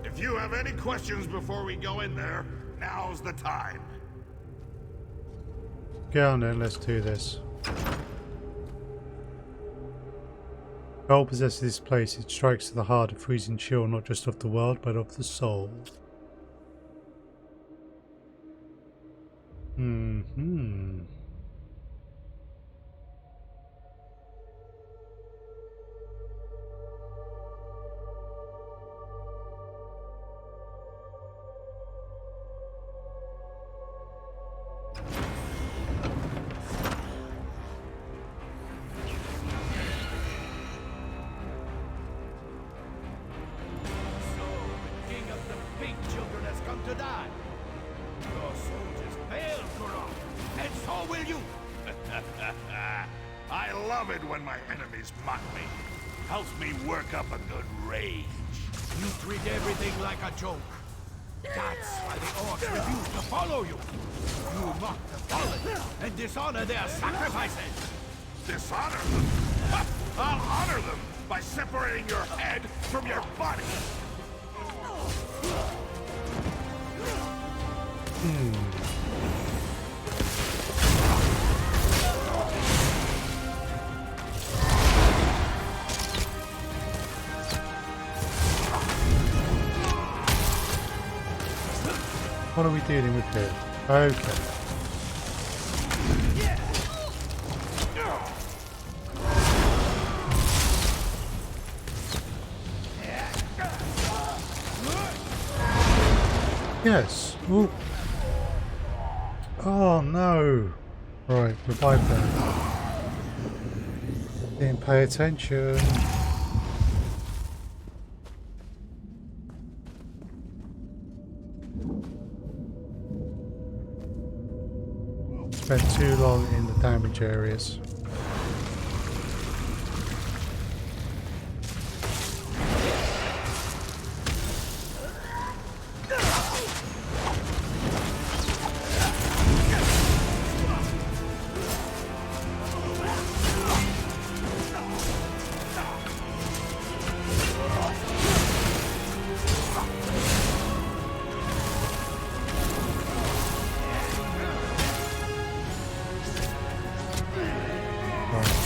If you have any questions before we go in there, now's the time. Go on then, let's do this. Gold possesses this place. It strikes to the heart, a freezing chill, not just of the world, but of the soul. Mm-hmm. To die. Your soldiers failed, Kurog, and so will you. I love it when my enemies mock me. Helps me work up a good rage. You treat everything like a joke. That's why the orcs refuse to follow you. You mock the fallen and dishonor their sacrifices. Dishonor them? Ha! I'll honor them by separating your head from your body. What are we dealing with here? Okay. Yes. Ooh. Oh no. Right, revive them. Didn't pay attention. Spent too long in the damage areas.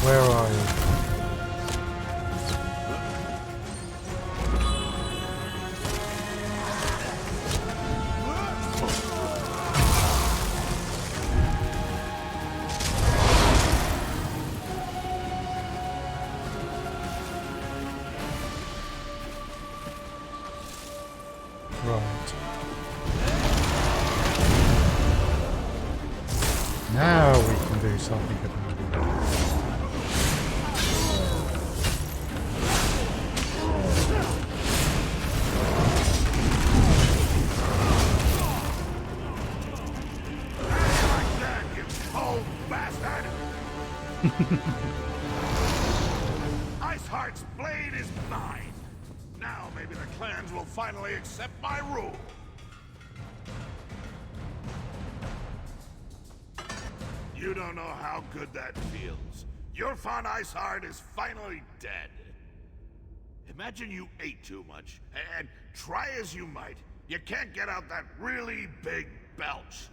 Where are you? Right. Now we can do something about it. Ice-Heart's blade is mine. Now maybe the clans will finally accept my rule. You don't know how good that feels. Urfon Ice-Heart is finally dead. Imagine you ate too much, and try as you might, you can't get out that really big belch.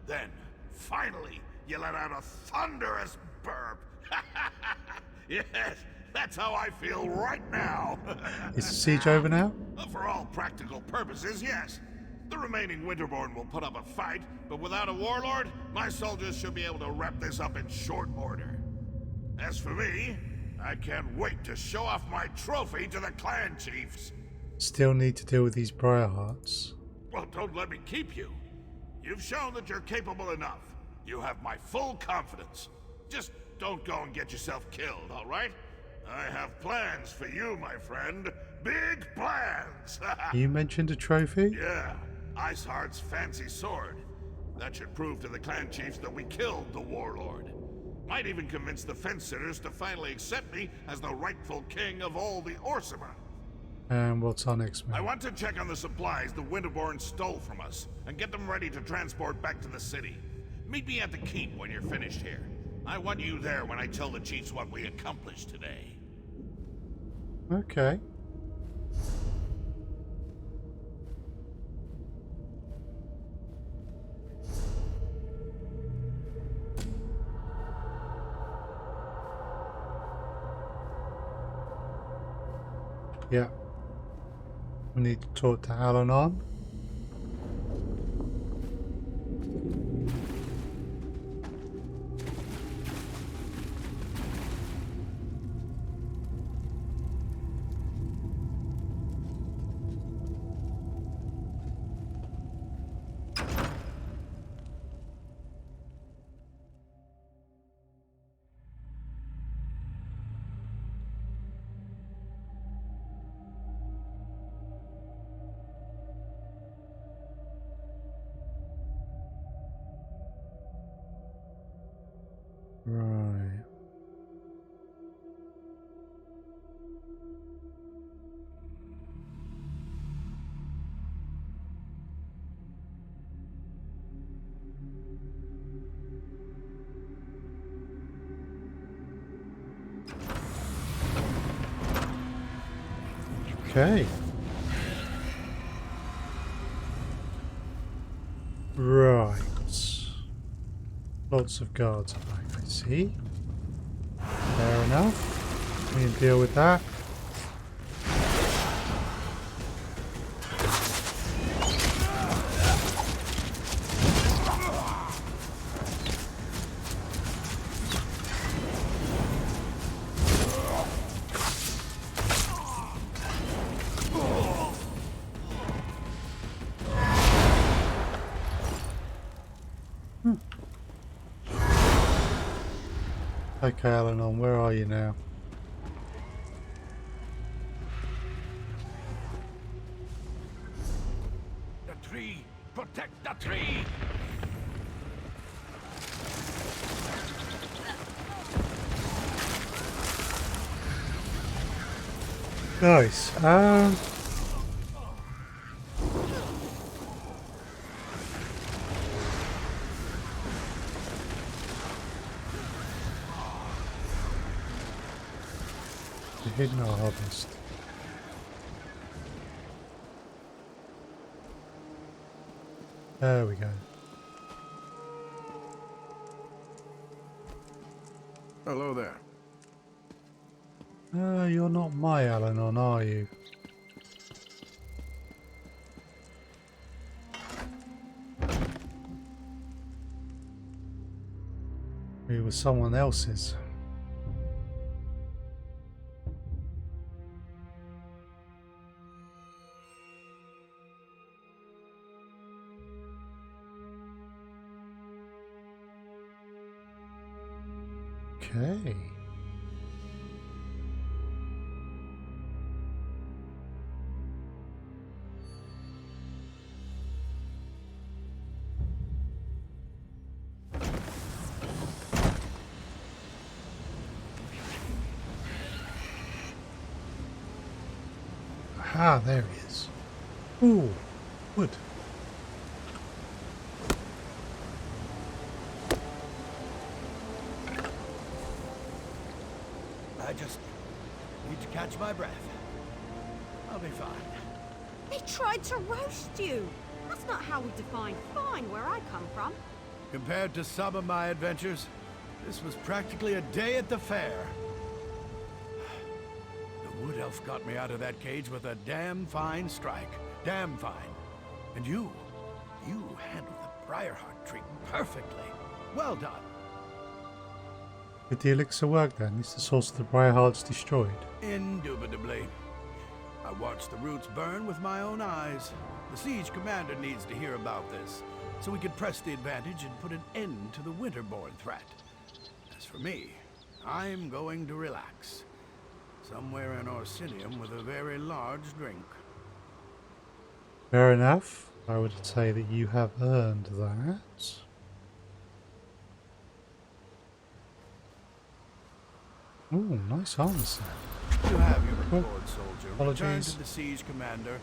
Then, finally, you let out a thunderous burp. Yes, that's how I feel right now. Is the siege over now? For all practical purposes, yes. The remaining Winterborn will put up a fight, but without a warlord, my soldiers should be able to wrap this up in short order. As for me, I can't wait to show off my trophy to the clan chiefs. Still need to deal with these briar hearts. Well, don't let me keep you. You've shown that you're capable enough. You have my full confidence. Just don't go and get yourself killed, all right? I have plans for you, my friend. Big plans! You mentioned a trophy? Yeah, Ice-Heart's fancy sword. That should prove to the clan chiefs that we killed the warlord. Might even convince the fence-sitters to finally accept me as the rightful king of all the Orsimer. And what's our next move? I want to check on the supplies the Winterborn stole from us, and get them ready to transport back to the city. Meet me at the keep when you're finished here. I want you there when I tell the chiefs what we accomplished today. Okay. Yeah. We need to talk to Al-Anon. Right. Okay. Right. Lots of guards back, I see. Fair enough. We can deal with that. Okay, Alanon, where are you now? The tree! Protect the tree! Nice. Hidden harvest. There we go. Hello there. You're not my Alanon, are you? We were someone else's. Okay. Ah, there he is. Ooh, wood. I just need to catch my breath. I'll be fine. They tried to roast you. That's not how we define fine where I come from. Compared to some of my adventures, this was practically a day at the fair. The wood elf got me out of that cage with a damn fine strike. Damn fine. And you handled the Briarheart tree perfectly. Well done. Did the elixir work then? Is the source of the Briarhearts destroyed? Indubitably. I watched the roots burn with my own eyes. The siege commander needs to hear about this, so we can press the advantage and put an end to the Winterborn threat. As for me, I'm going to relax. Somewhere in Orsinium with a very large drink. Fair enough. I would say that you have earned that. Ooh, nice armor set. You have your reward, soldier. Return Apologies. to the siege commander,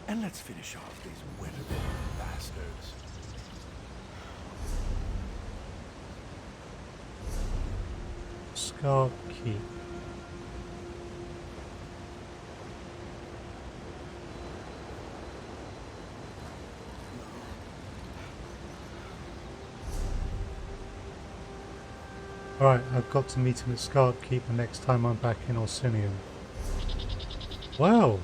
and let's finish off these Winterborn bastards. Scar Keep. Alright, I've got to meet him at Scar Keeper next time I'm back in Orsinium. Wow,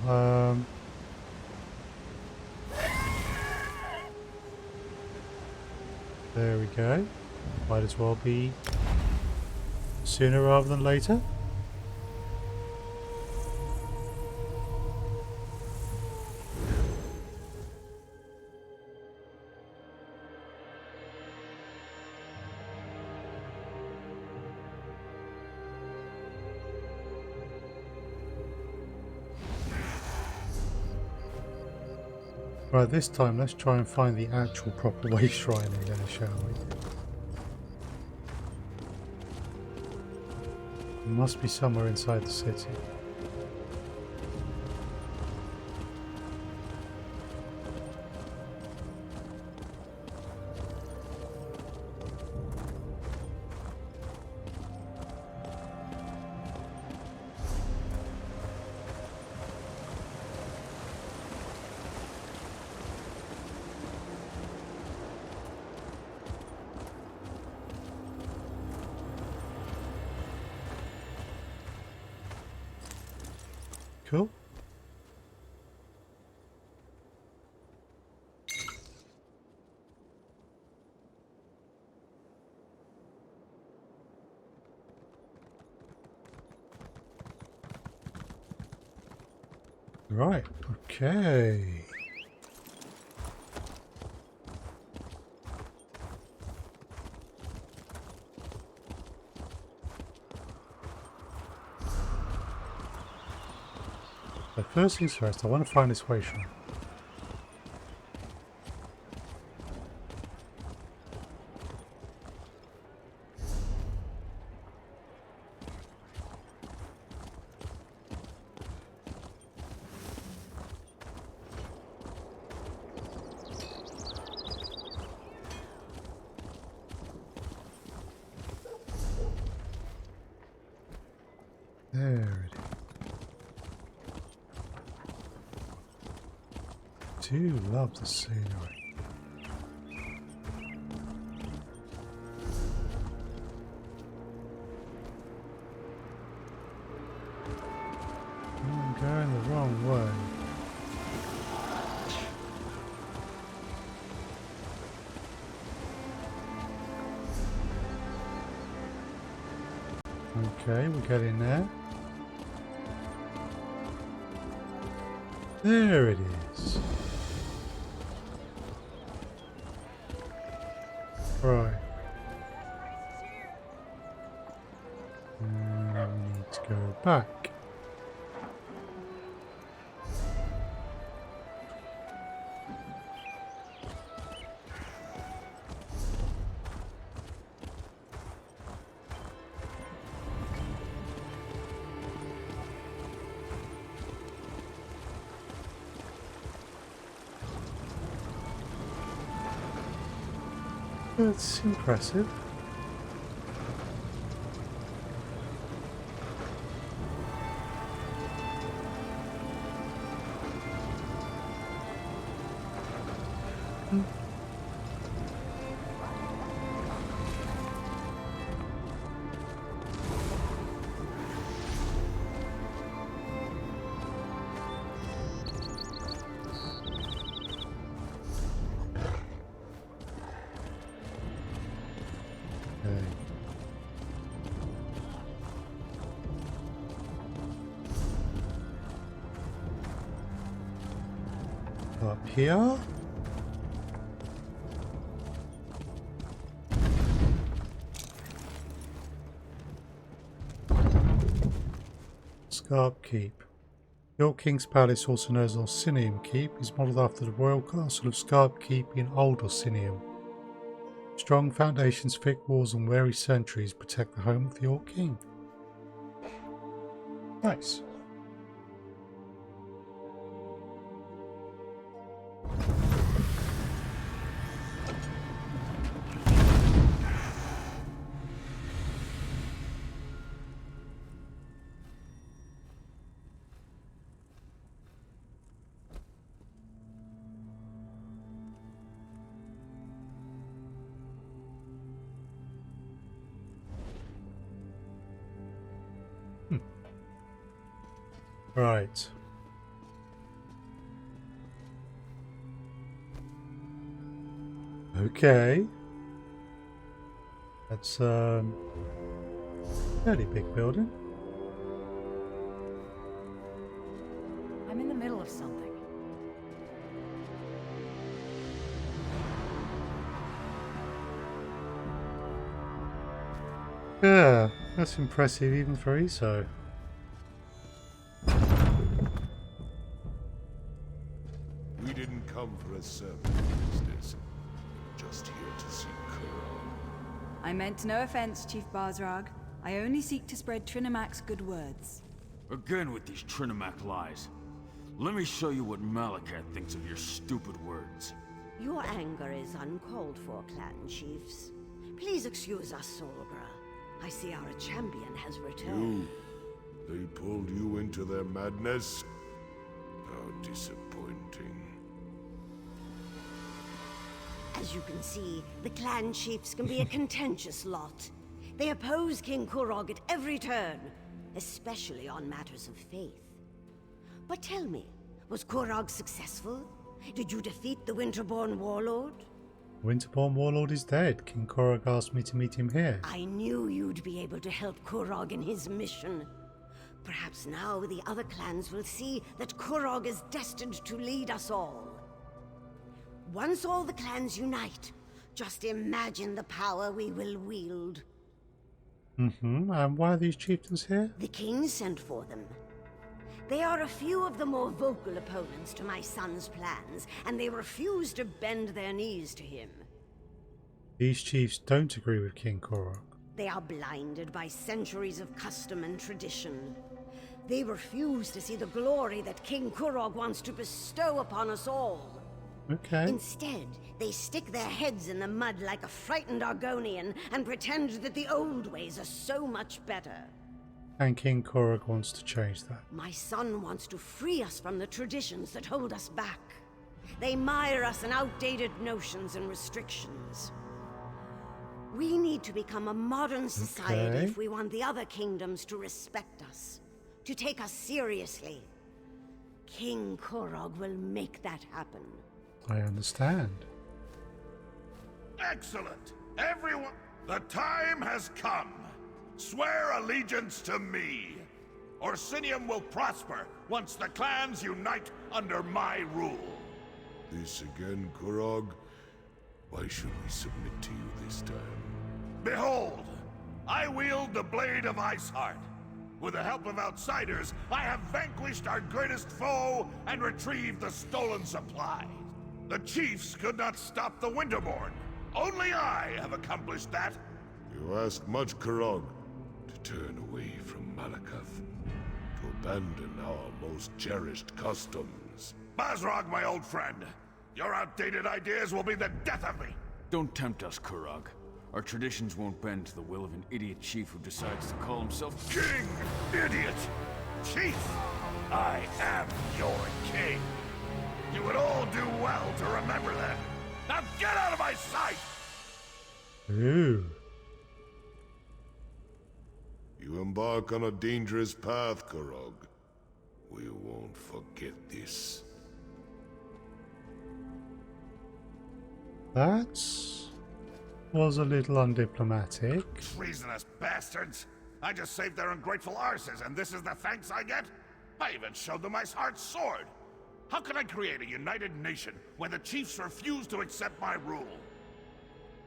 there we go. Might as well be sooner rather than later. Right, this time let's try and find the actual proper way shrine in there, shall we? It must be somewhere inside the city. cool. Right, okay. But first things first, I want to find this way shrine. There it is. Do love the scenery. I'm going the wrong way. Okay, we get in there. There it is. Right. And we need to go back. That's impressive. Up here. Scarp Keep. Your King's Palace, also known as Orsinium Keep, is modelled after the royal castle of Scarp Keep in Old Orsinium. Strong foundations, thick walls and wary sentries protect the home of your king. Nice. Right. Okay. That's fairly big building. I'm in the middle of something. Yeah, that's impressive even for ESO. We didn't come for a servant business. Just here to see Kurog. I meant no offense, Chief Barzrag. I only seek to spread Trinamac's good words. Again with these Trinimac lies. Let me show you what Malakat thinks of your stupid words. Your anger is uncalled for, clan chiefs. Please excuse us, Solgra. I see our champion has returned. They pulled you into their madness? How disappointing. As you can see, the clan chiefs can be a contentious lot. They oppose King Kurog at every turn, especially on matters of faith. But tell me, was Kurog successful? Did you defeat the Winterborn warlord? Winterborn warlord is dead. King Kurog asked me to meet him here. I knew you'd be able to help Kurog in his mission. Perhaps now the other clans will see that Kurog is destined to lead us all. Once all the clans unite, just imagine the power we will wield. And why are these chieftains here? The king sent for them. They are a few of the more vocal opponents to my son's plans, and they refuse to bend their knees to him. These chiefs don't agree with King Kurog. They are blinded by centuries of custom and tradition. They refuse to see the glory that King Kurog wants to bestow upon us all. Okay. Instead, they stick their heads in the mud like a frightened Argonian and pretend that the old ways are so much better. And King Kurog wants to change that. My son wants to free us from the traditions that hold us back. They mire us in outdated notions and restrictions. We need to become a modern society if we want the other kingdoms to respect us, to take us seriously. King Kurog will make that happen. I understand. Excellent! Everyone, the time has come. Swear allegiance to me. Orsinium will prosper once the clans unite under my rule. This again, Kurog? Why should we submit to you this time? Behold, I wield the blade of Ice-Heart. With the help of outsiders, I have vanquished our greatest foe and retrieved the stolen supplies. The chiefs could not stop the Winterborn. Only I have accomplished that. You ask much, Kurog, to turn away from Malakath, to abandon our most cherished customs. Basrog, my old friend, your outdated ideas will be the death of me. Don't tempt us, Kurog. Our traditions won't bend to the will of an idiot chief who decides to call himself King! Idiot! Chief! I am your king! You would all do well to remember that. Now get out of my sight! Ooh. You embark on a dangerous path, Kurog. We won't forget this. That was a little undiplomatic. Treasonous bastards! I just saved their ungrateful arses, and this is the thanks I get? I even showed them Ice-Heart's sword! How can I create a united nation when the chiefs refuse to accept my rule?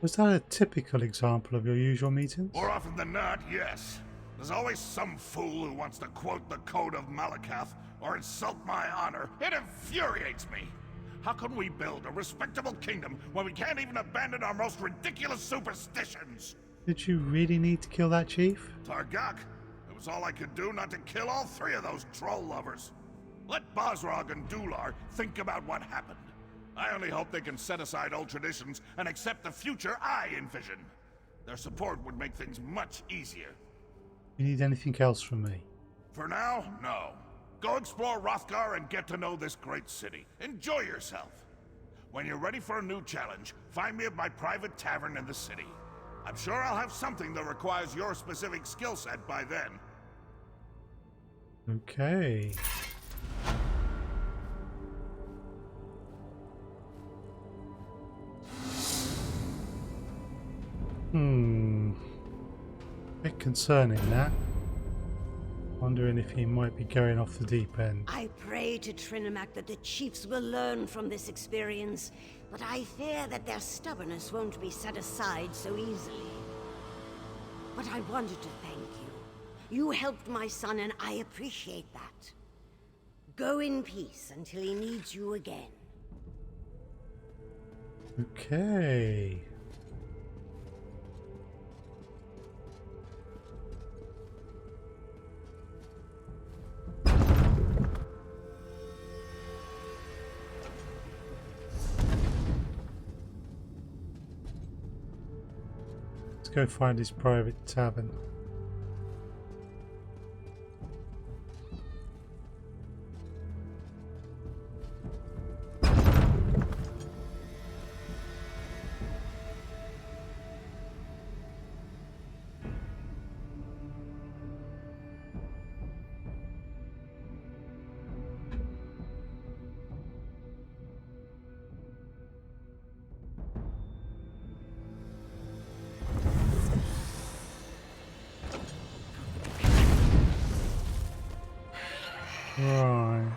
Was that a typical example of your usual meetings? More often than not, yes. There's always some fool who wants to quote the Code of Malakath or insult my honor. It infuriates me! How can we build a respectable kingdom when we can't even abandon our most ridiculous superstitions? Did you really need to kill that chief? Targak, it was all I could do not to kill all three of those troll lovers. Let Basrog and Dular think about what happened. I only hope they can set aside old traditions and accept the future I envision. Their support would make things much easier. You need anything else from me? For now, no. Go explore Wrothgar and get to know this great city. Enjoy yourself. When you're ready for a new challenge, find me at my private tavern in the city. I'm sure I'll have something that requires your specific skill set by then. Okay. Bit concerning that. Wondering if he might be going off the deep end. I pray to Trinimac that the chiefs will learn from this experience, but I fear that their stubbornness won't be set aside so easily. But I wanted to thank you. You helped my son, and I appreciate that. Go in peace until he needs you again. Okay. Let's go find his private tavern. Right.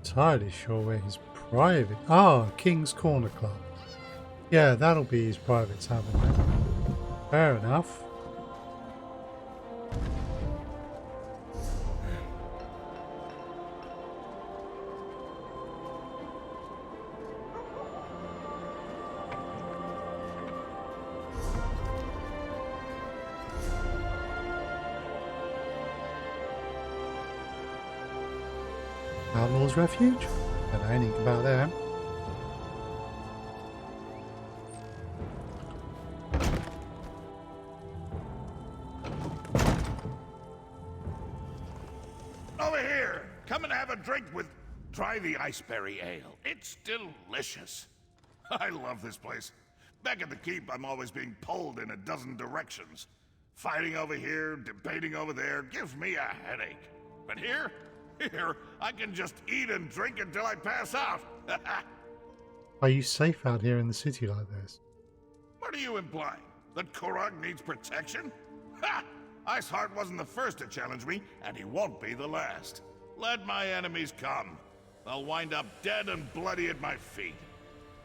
Entirely sure where his private... Ah, King's Corner Club. Yeah, that'll be his private tavern then. Fair enough. Outlaw's Refuge? I don't know anything about them. Over here! Come and have a drink with... Try the Iceberry Ale. It's delicious. I love this place. Back at the keep, I'm always being pulled in a dozen directions. Fighting over here, debating over there, gives me a headache. But here, I can just eat and drink until I pass out. Are you safe out here in the city like this? What are you implying? That Kurog needs protection? Ha! Ice-Heart wasn't the first to challenge me, and he won't be the last. Let my enemies come. They'll wind up dead and bloody at my feet.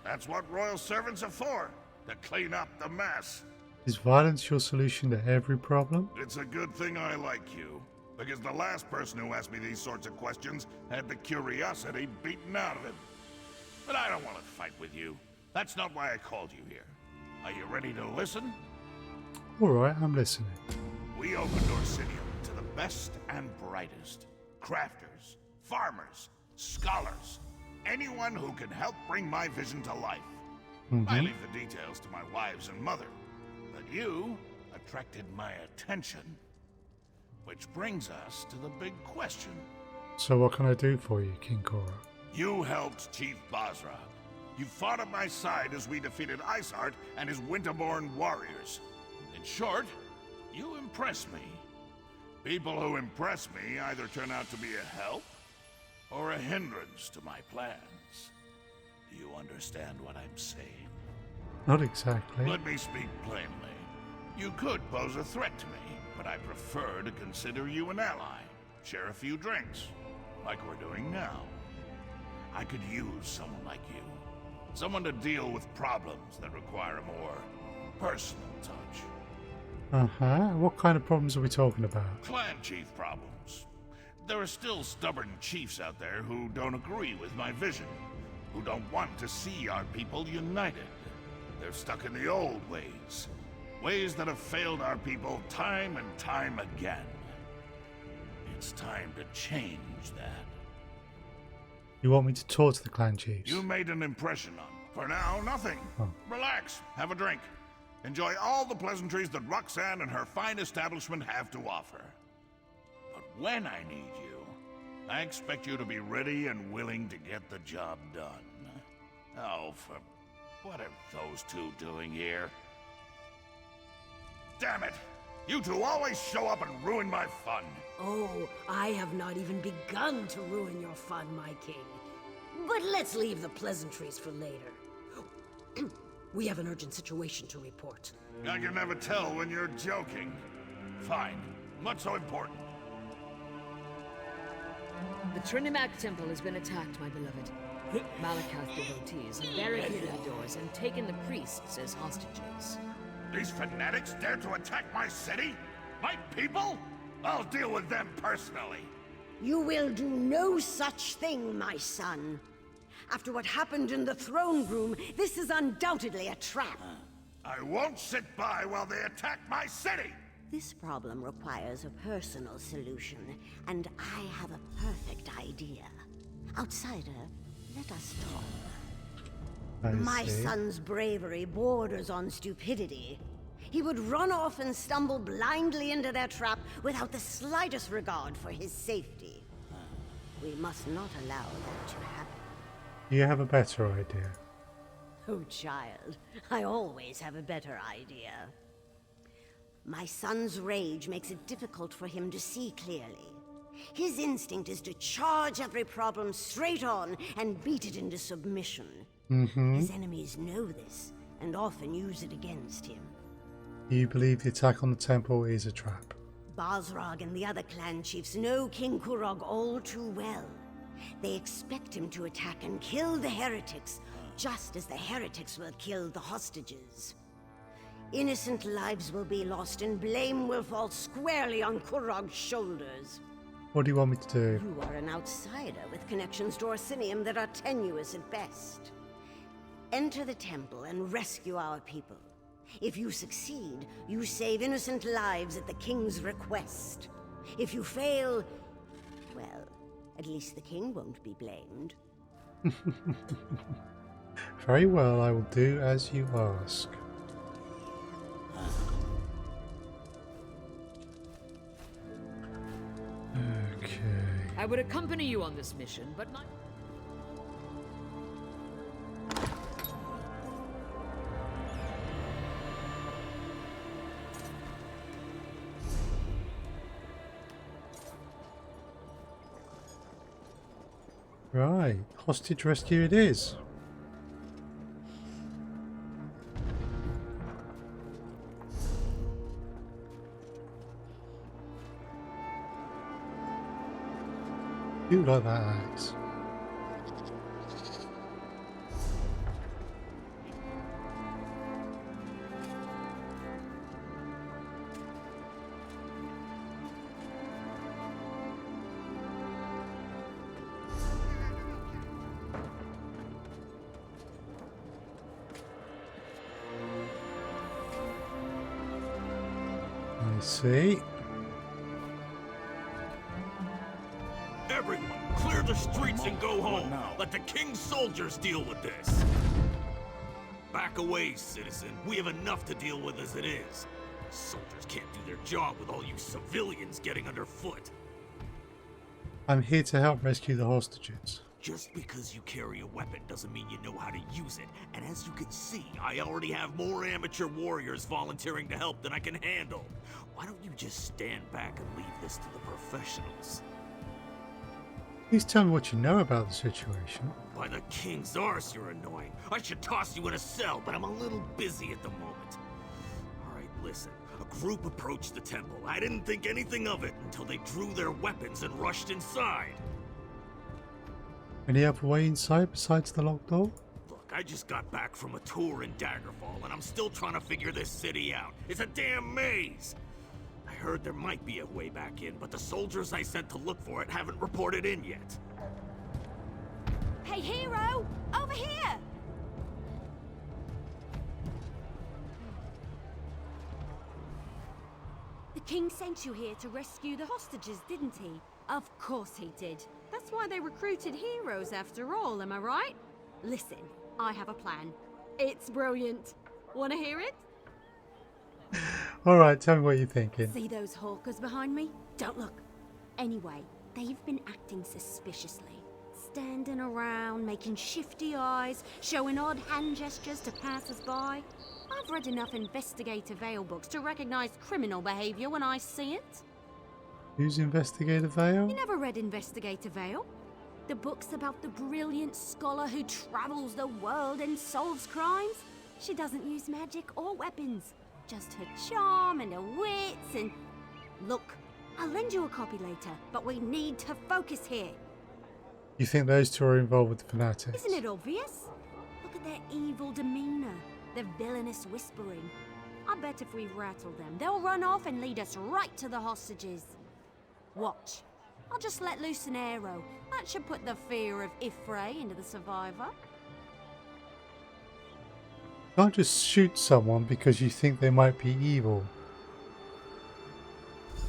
That's what royal servants are for, to clean up the mess. Is violence your solution to every problem? It's a good thing I like you, because the last person who asked me these sorts of questions had the curiosity beaten out of him. But I don't want to fight with you. That's not why I called you here. Are you ready to listen? Alright, I'm listening. We opened Orsinium to the best and brightest. Crafters, farmers, scholars. Anyone who can help bring my vision to life. I leave the details to my wives and mother. But you attracted my attention. Which brings us to the big question. So what can I do for you, King Kurog? You helped Chief Basra. You fought at my side as we defeated Ice-Heart and his Winterborn warriors. In short, you impress me. People who impress me either turn out to be a help or a hindrance to my plans. Do you understand what I'm saying? Not exactly. Let me speak plainly. You could pose a threat to me, but I prefer to consider you an ally. Share a few drinks, like we're doing now. I could use someone like you. Someone to deal with problems that require a more personal touch. Uh-huh. What kind of problems are we talking about? Clan chief problems. There are still stubborn chiefs out there who don't agree with my vision, who don't want to see our people united. They're stuck in the old ways. Ways that have failed our people time and time again. It's time to change that. You want me to talk to the clan chiefs? You made an impression on them. For now, nothing. Oh. Relax, have a drink. Enjoy all the pleasantries that Roxanne and her fine establishment have to offer. But when I need you, I expect you to be ready and willing to get the job done. Oh, for... what are those two doing here? Damn it! You two always show up and ruin my fun. Oh, I have not even begun to ruin your fun, my king. But let's leave the pleasantries for later. We have an urgent situation to report. I can never tell when you're joking. Fine. What's so important? The Trinimac Temple has been attacked, my beloved. Malakath devotees have barricaded the doors and taken the priests as hostages. These fanatics dare to attack my city? My people? I'll deal with them personally. You will do no such thing, my son. After what happened in the throne room, this is undoubtedly a trap. I won't sit by while they attack my city! This problem requires a personal solution, and I have a perfect idea. Outsider, let us talk. My son's bravery borders on stupidity. He would run off and stumble blindly into their trap without the slightest regard for his safety. We must not allow that to happen. You have a better idea. Oh, child, I always have a better idea. My son's rage makes it difficult for him to see clearly. His instinct is to charge every problem straight on and beat it into submission. His enemies know this and often use it against him. You believe the attack on the temple is a trap? Balrog and the other clan chiefs know King Kurog all too well. They expect him to attack and kill the heretics, just as the heretics will kill the hostages. Innocent lives will be lost and blame will fall squarely on Kurog's shoulders. What do you want me to do? You are an outsider with connections to Orsinium that are tenuous at best. Enter the temple and rescue our people. If you succeed, you save innocent lives at the king's request. If you fail, well, at least the king won't be blamed. Very well, I will do as you ask. Okay. I would accompany you on this mission, but not... Right, hostage rescue it is. You like that axe. I see. Everyone, clear the streets and go home. Let the king's soldiers deal with this. Back away, citizen. We have enough to deal with as it is. Soldiers can't do their job with all you civilians getting underfoot. I'm here to help rescue the hostages. Just because you carry a weapon doesn't mean you know how to use it. And as you can see, I already have more amateur warriors volunteering to help than I can handle. Why don't you just stand back and leave this to the professionals? Please tell me what you know about the situation. By the king's arse, you're annoying. I should toss you in a cell, but I'm a little busy at the moment. Alright, listen. A group approached the temple. I didn't think anything of it until they drew their weapons and rushed inside. Any other way inside besides the locked door? Look, I just got back from a tour in Daggerfall, and I'm still trying to figure this city out. It's a damn maze! I heard there might be a way back in, but the soldiers I sent to look for it haven't reported in yet. Hey, hero! Over here! The king sent you here to rescue the hostages, didn't he? Of course he did. That's why they recruited heroes after all, am I right? Listen, I have a plan. It's brilliant. Wanna hear it? Alright, tell me what you're thinking. See those hawkers behind me? Don't look. Anyway, they've been acting suspiciously. Standing around, making shifty eyes, showing odd hand gestures to passers-by. I've read enough Investigator Vale books to recognize criminal behavior when I see it. Who's Investigator Vale? You never read Investigator Vale? The book's about the brilliant scholar who travels the world and solves crimes. She doesn't use magic or weapons. Just her charm and her wits and... Look, I'll lend you a copy later, but we need to focus here. You think those two are involved with the fanatics? Isn't it obvious? Look at their evil demeanor, their villainous whispering. I bet if we rattle them, they'll run off and lead us right to the hostages. Watch. I'll just let loose an arrow. That should put the fear of Ifray into the survivor. Can't just shoot someone because you think they might be evil.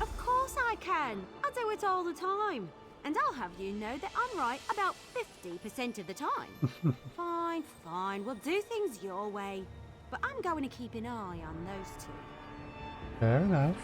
Of course I can. I do it all the time. And I'll have you know that I'm right about 50% of the time. Fine, fine. We'll do things your way. But I'm going to keep an eye on those two. Fair enough.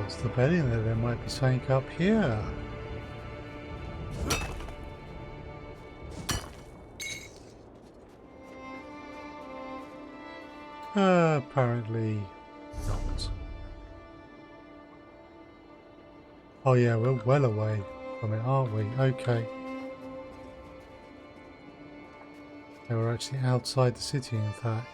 was debating that there might be something up here. Apparently not. Oh yeah, we're well away from it, aren't we? Okay. Yeah, we're actually outside the city, in fact.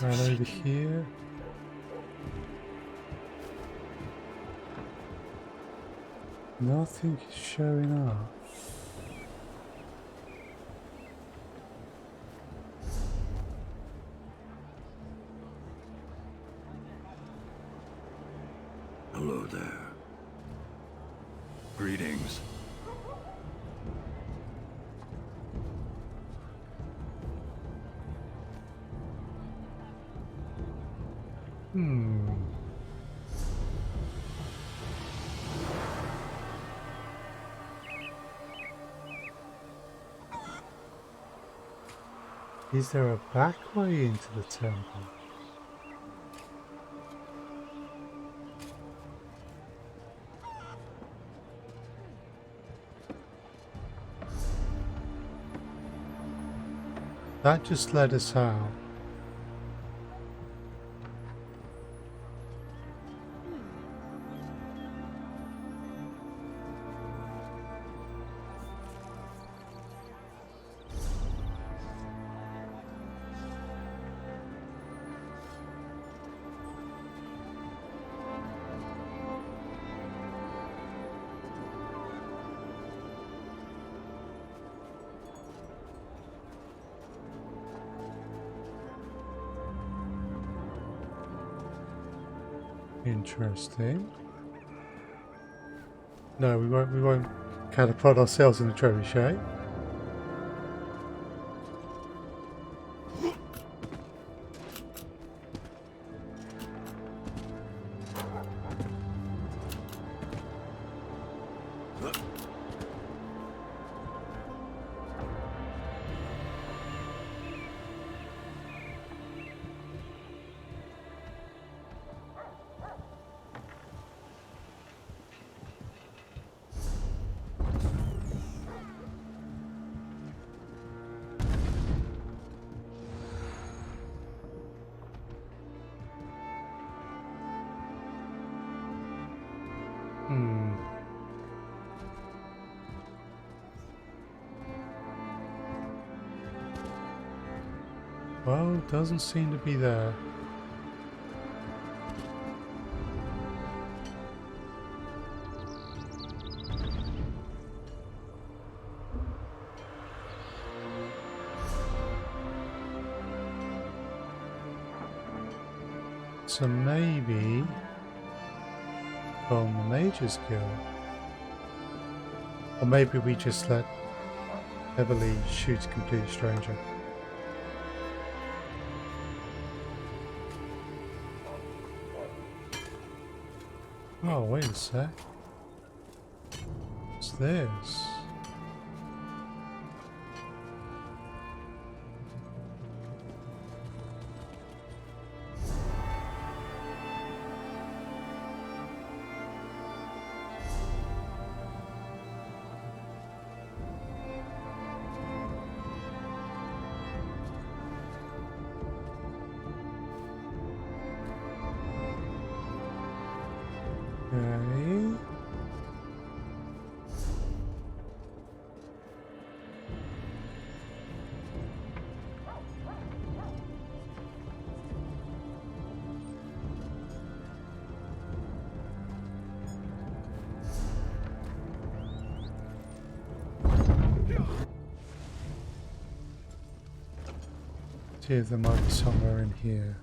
Right over here. Nothing is showing up. Hello there. Greetings. Is there a back way into the temple? That just led us out. Interesting. No, we won't catapult ourselves in the trebuchet. Well, doesn't seem to be there. So maybe from the Mage's Guild. Or maybe we just let Heavily shoot a complete stranger. Oh, wait a sec. What's this? Okay. See if there might be somewhere in here.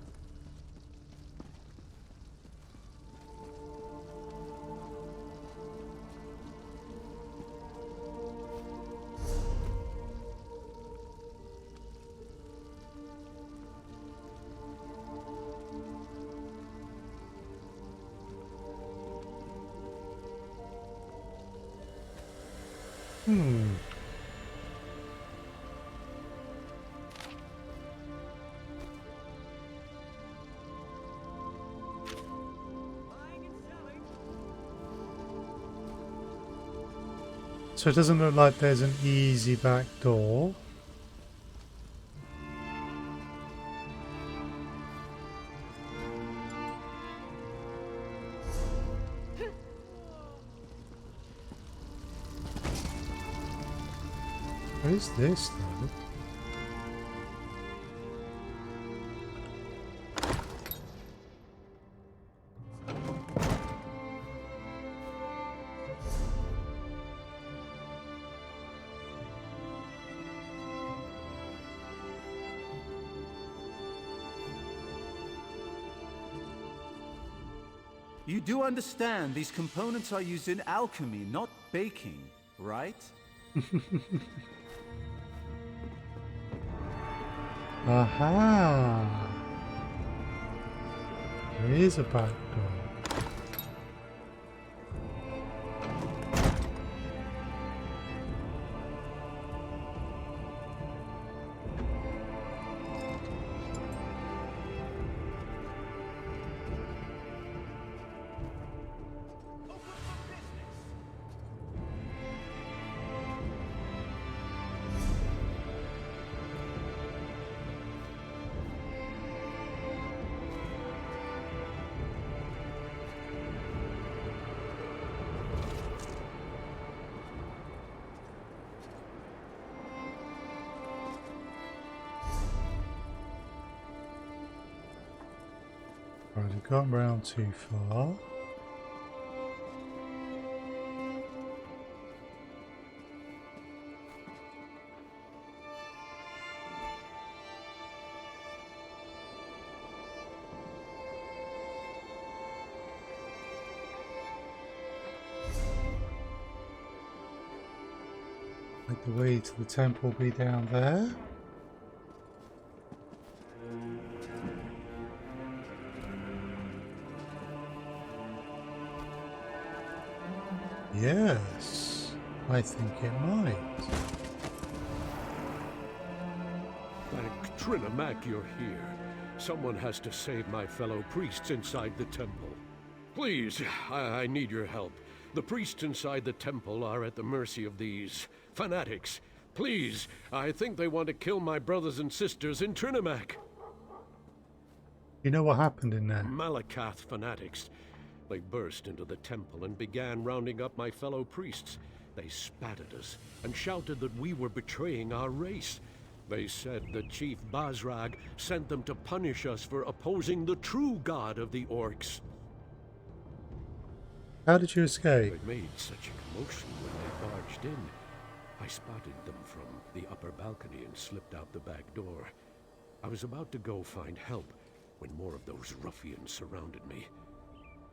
So it doesn't look like there's an easy back door. What is this though? You do understand these components are used in alchemy, not baking, right? Aha! There is a back door. Right, I've gone round too far. Like the way to the temple will be down there. Yes, I think it might. Thank Trinimac you're here. Someone has to save my fellow priests inside the temple. Please, I need your help. The priests inside the temple are at the mercy of these fanatics. Please, I think they want to kill my brothers and sisters in Trinimac. You know what happened in there? Malakath fanatics. They burst into the temple and began rounding up my fellow priests. They spat at us and shouted that we were betraying our race. They said that Chief Basrag sent them to punish us for opposing the true god of the orcs. How did you escape? They made such a commotion when they barged in. I spotted them from the upper balcony and slipped out the back door. I was about to go find help when more of those ruffians surrounded me.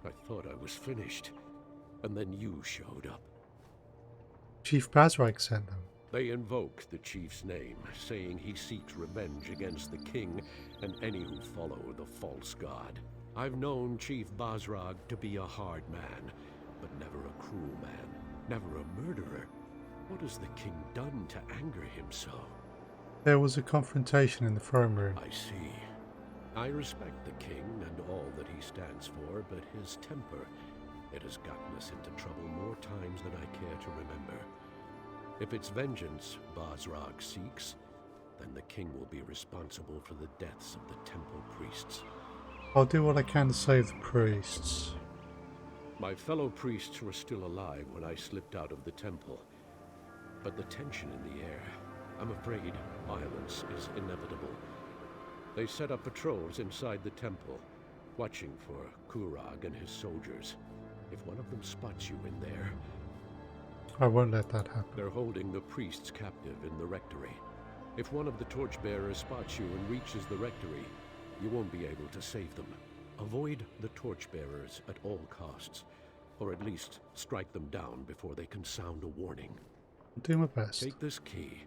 I thought I was finished, and then you showed up. Chief Basrag sent them. They invoke the chief's name, saying he seeks revenge against the king and any who follow the false god. I've known Chief Basrag to be a hard man, but never a cruel man, never a murderer. What has the king done to anger him so? There was a confrontation in the throne room. I see. I respect the king and all that he stands for, but his temper, it has gotten us into trouble more times than I care to remember. If it's vengeance Basrag seeks, then the king will be responsible for the deaths of the temple priests. I'll do what I can to save the priests. My fellow priests were still alive when I slipped out of the temple, but the tension in the air, I'm afraid violence is inevitable. They set up patrols inside the temple, watching for Kurog and his soldiers. If one of them spots you in there... I won't let that happen. They're holding the priests captive in the rectory. If one of the torchbearers spots you and reaches the rectory, you won't be able to save them. Avoid the torchbearers at all costs, or at least strike them down before they can sound a warning. I'll do my best. Take this key.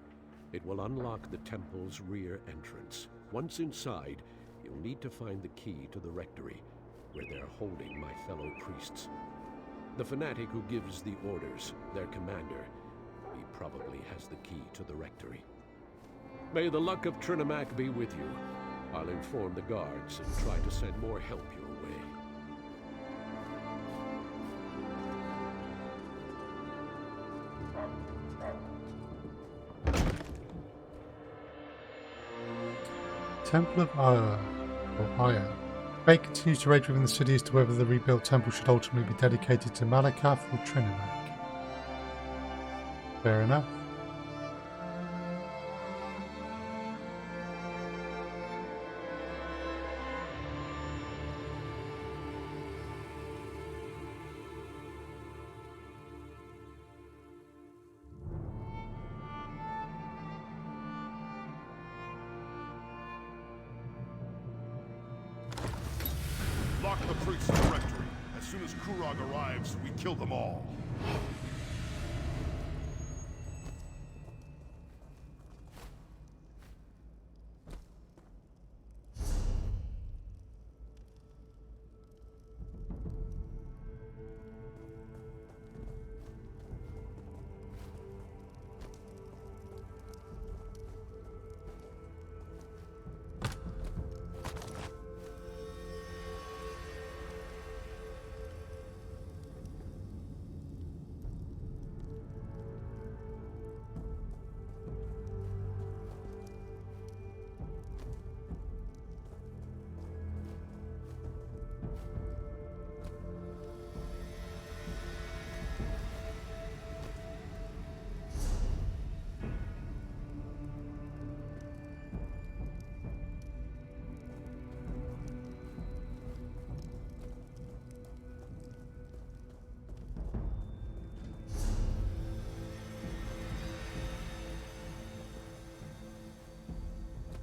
It will unlock the temple's rear entrance. Once inside, you'll need to find the key to the rectory, where they're holding my fellow priests. The fanatic who gives the orders, their commander, he probably has the key to the rectory. May the luck of Trinimac be with you. I'll inform the guards and try to send more help your way. Temple of Ire, or Ire. Debate continues to rage within the city as to whether the rebuilt temple should ultimately be dedicated to Malakath or Trinimac. Fair enough. Lock the priests in the rectory. As soon as Kurog arrives, we kill them all.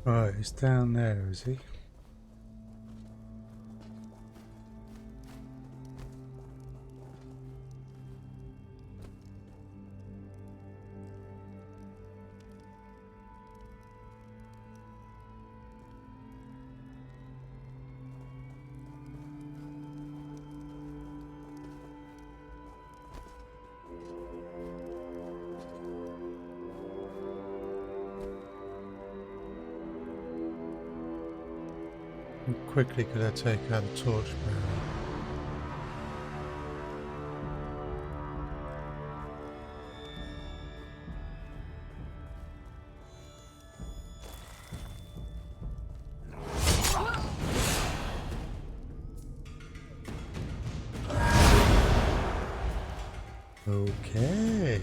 Right, he's down there, is he? How quickly could I take out the torchbearer? Okay.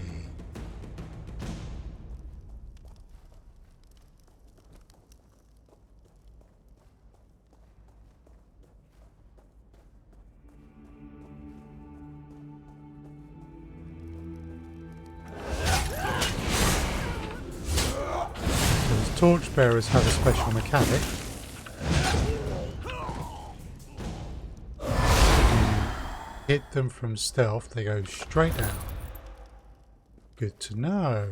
Torchbearers have a special mechanic. You hit them from stealth, they go straight down. Good to know.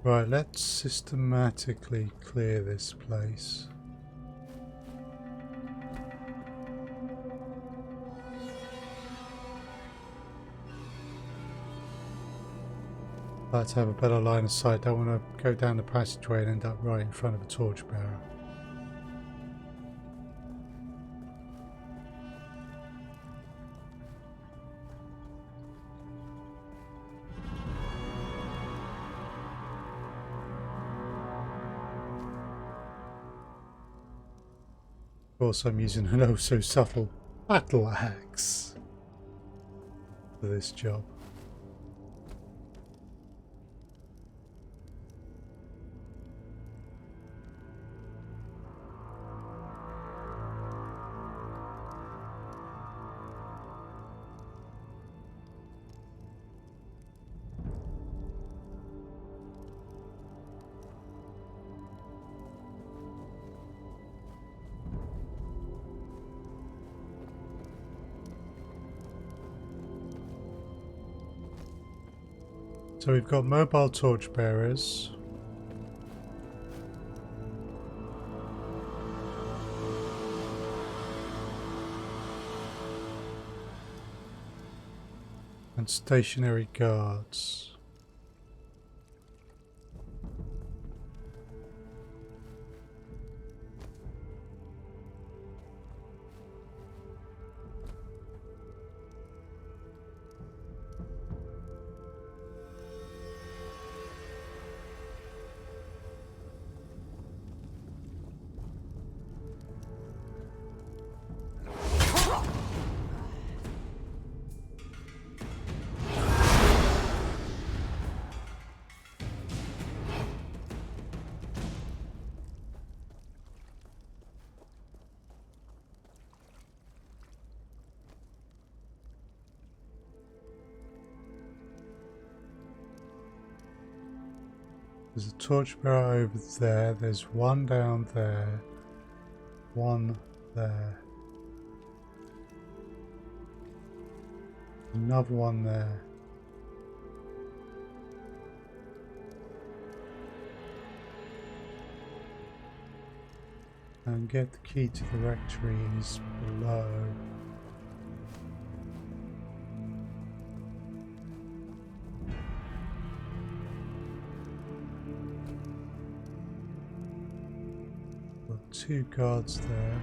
Right, let's systematically clear this place. Like to have a better line of sight. Don't want to go down the passageway and end up right in front of a torchbearer. Of course, I'm using an oh so subtle battle axe for this job. So we've got mobile torchbearers. And stationary guards. There's a torchbearer over there, there's one down there, one there, another one there. And get the key to the rectory is below. Two guards there.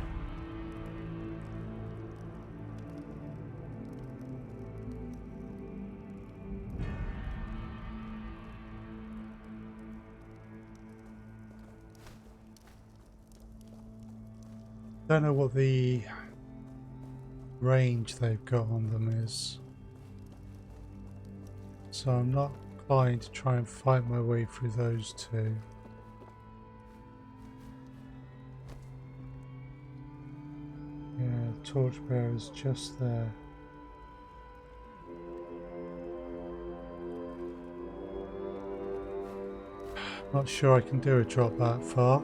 Don't know what the range they've got on them is, so I'm not inclined to try and fight my way through those two. Torchbearer is just there. Not sure I can do a drop that far.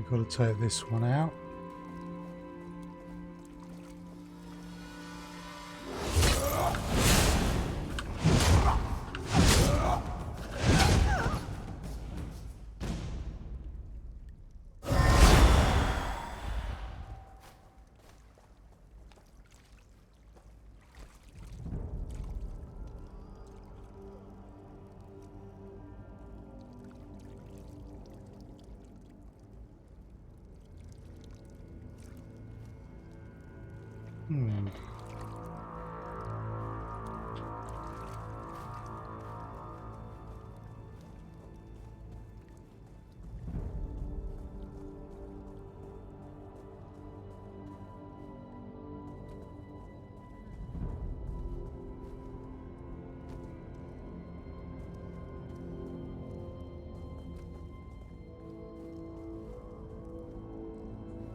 Got to take this one out.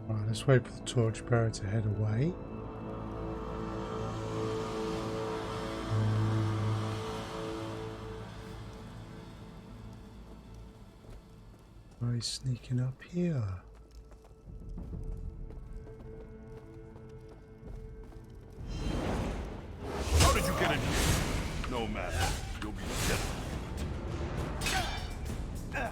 Right, let's wait for the torchbearer to head away. Why he's sneaking up here? How did you get in here? No matter. You'll be dead. Yeah.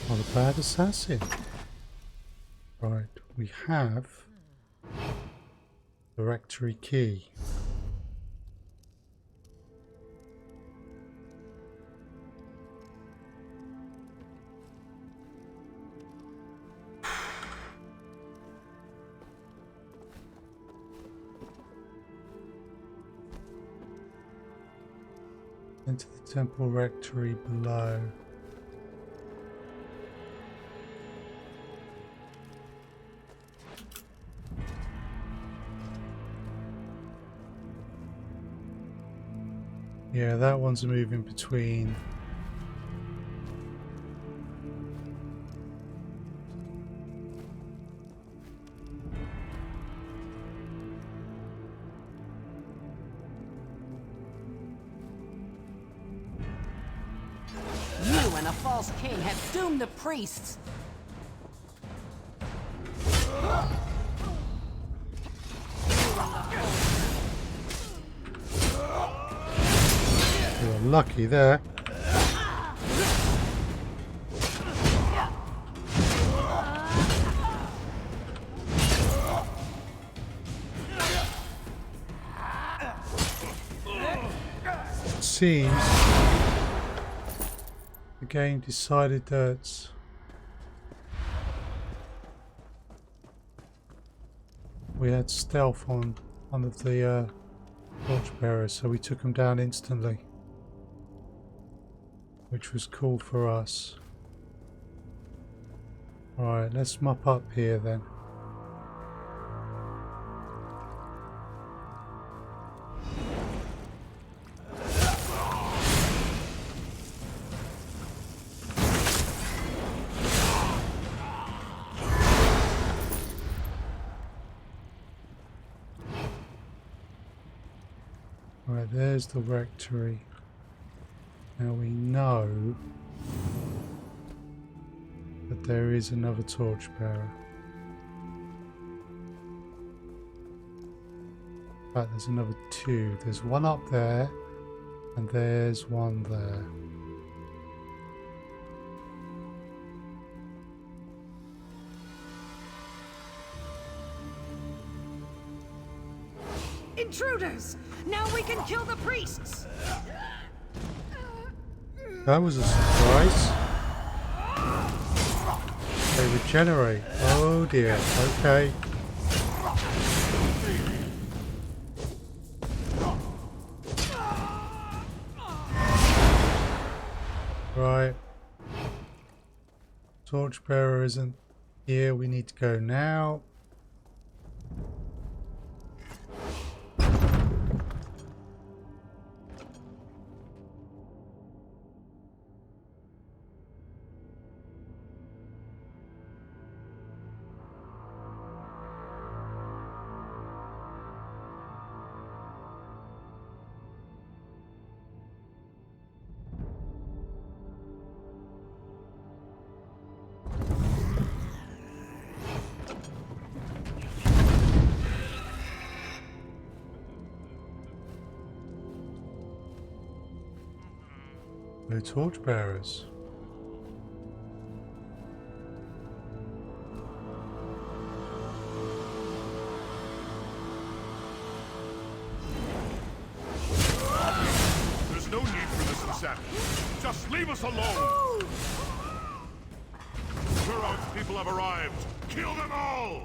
Not a bad assassin. Right, we have the rectory key. Into the temple rectory below. Yeah, that one's moving between. You and a false king have doomed the priests. You're lucky there. It seems the game decided that we had stealth on one of the torchbearers, so we took him down instantly, which was cool for us. Alright, let's mop up here then. Right, there's the rectory. Now we know that there is another torchbearer. In fact, there's another two. There's one up there, and there's one there. Intruders! Now we can kill the priests! That was a surprise. They regenerate. Oh dear. Okay. Right. Torchbearer isn't here. We need to go now. No torchbearers. There's no need for this insanity. Just leave us alone! Kurog's people have arrived! Kill them all!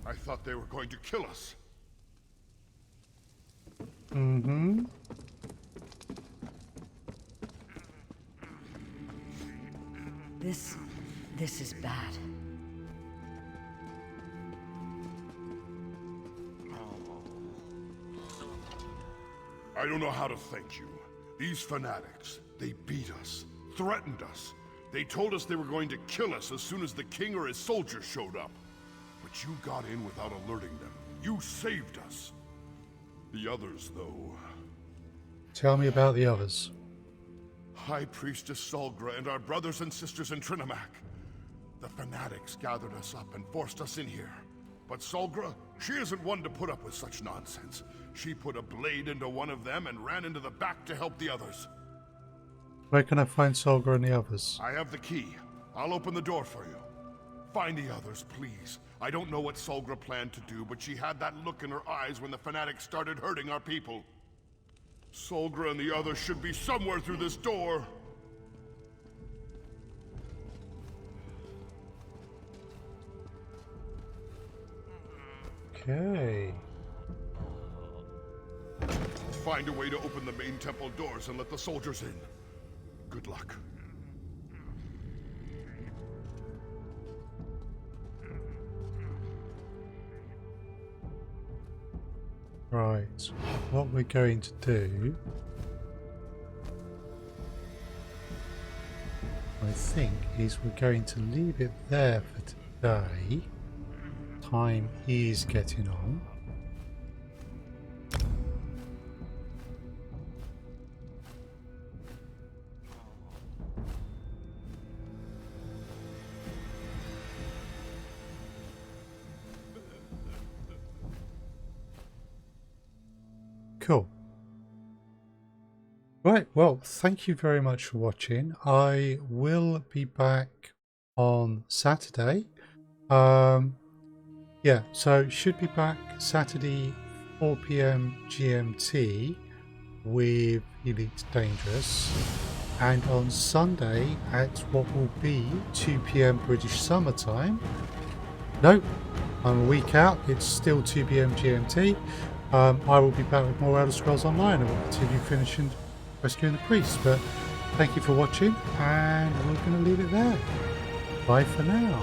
I thought they were going to kill us. Mm-hmm. This is bad. I don't know how to thank you. These fanatics, they beat us, threatened us. They told us they were going to kill us as soon as the king or his soldiers showed up. But you got in without alerting them. You saved us. The others, though... Tell me about the others. High Priestess Solgra and our brothers and sisters in Trinimac. The fanatics gathered us up and forced us in here. But Solgra, she isn't one to put up with such nonsense. She put a blade into one of them and ran into the back to help the others. Where can I find Solgra and the others? I have the key. I'll open the door for you. Find the others, please. I don't know what Solgra planned to do, but she had that look in her eyes when the fanatics started hurting our people. Solgra and the others should be somewhere through this door. Okay. Find a way to open the main temple doors and let the soldiers in. Good luck. Right, what we're going to do, I think, is we're going to leave it there for today. Time is getting on. Cool. Right, well, thank you very much for watching. I will be back on Saturday. Yeah, so should be back Saturday 4 PM GMT with Elite Dangerous, and on Sunday at what will be 2 PM British Summer Time. No, I'm a week out, it's still 2 PM GMT. I will be back with more Elder Scrolls Online and we'll continue finishing rescuing the priests. But thank you for watching, and we're going to leave it there. Bye for now.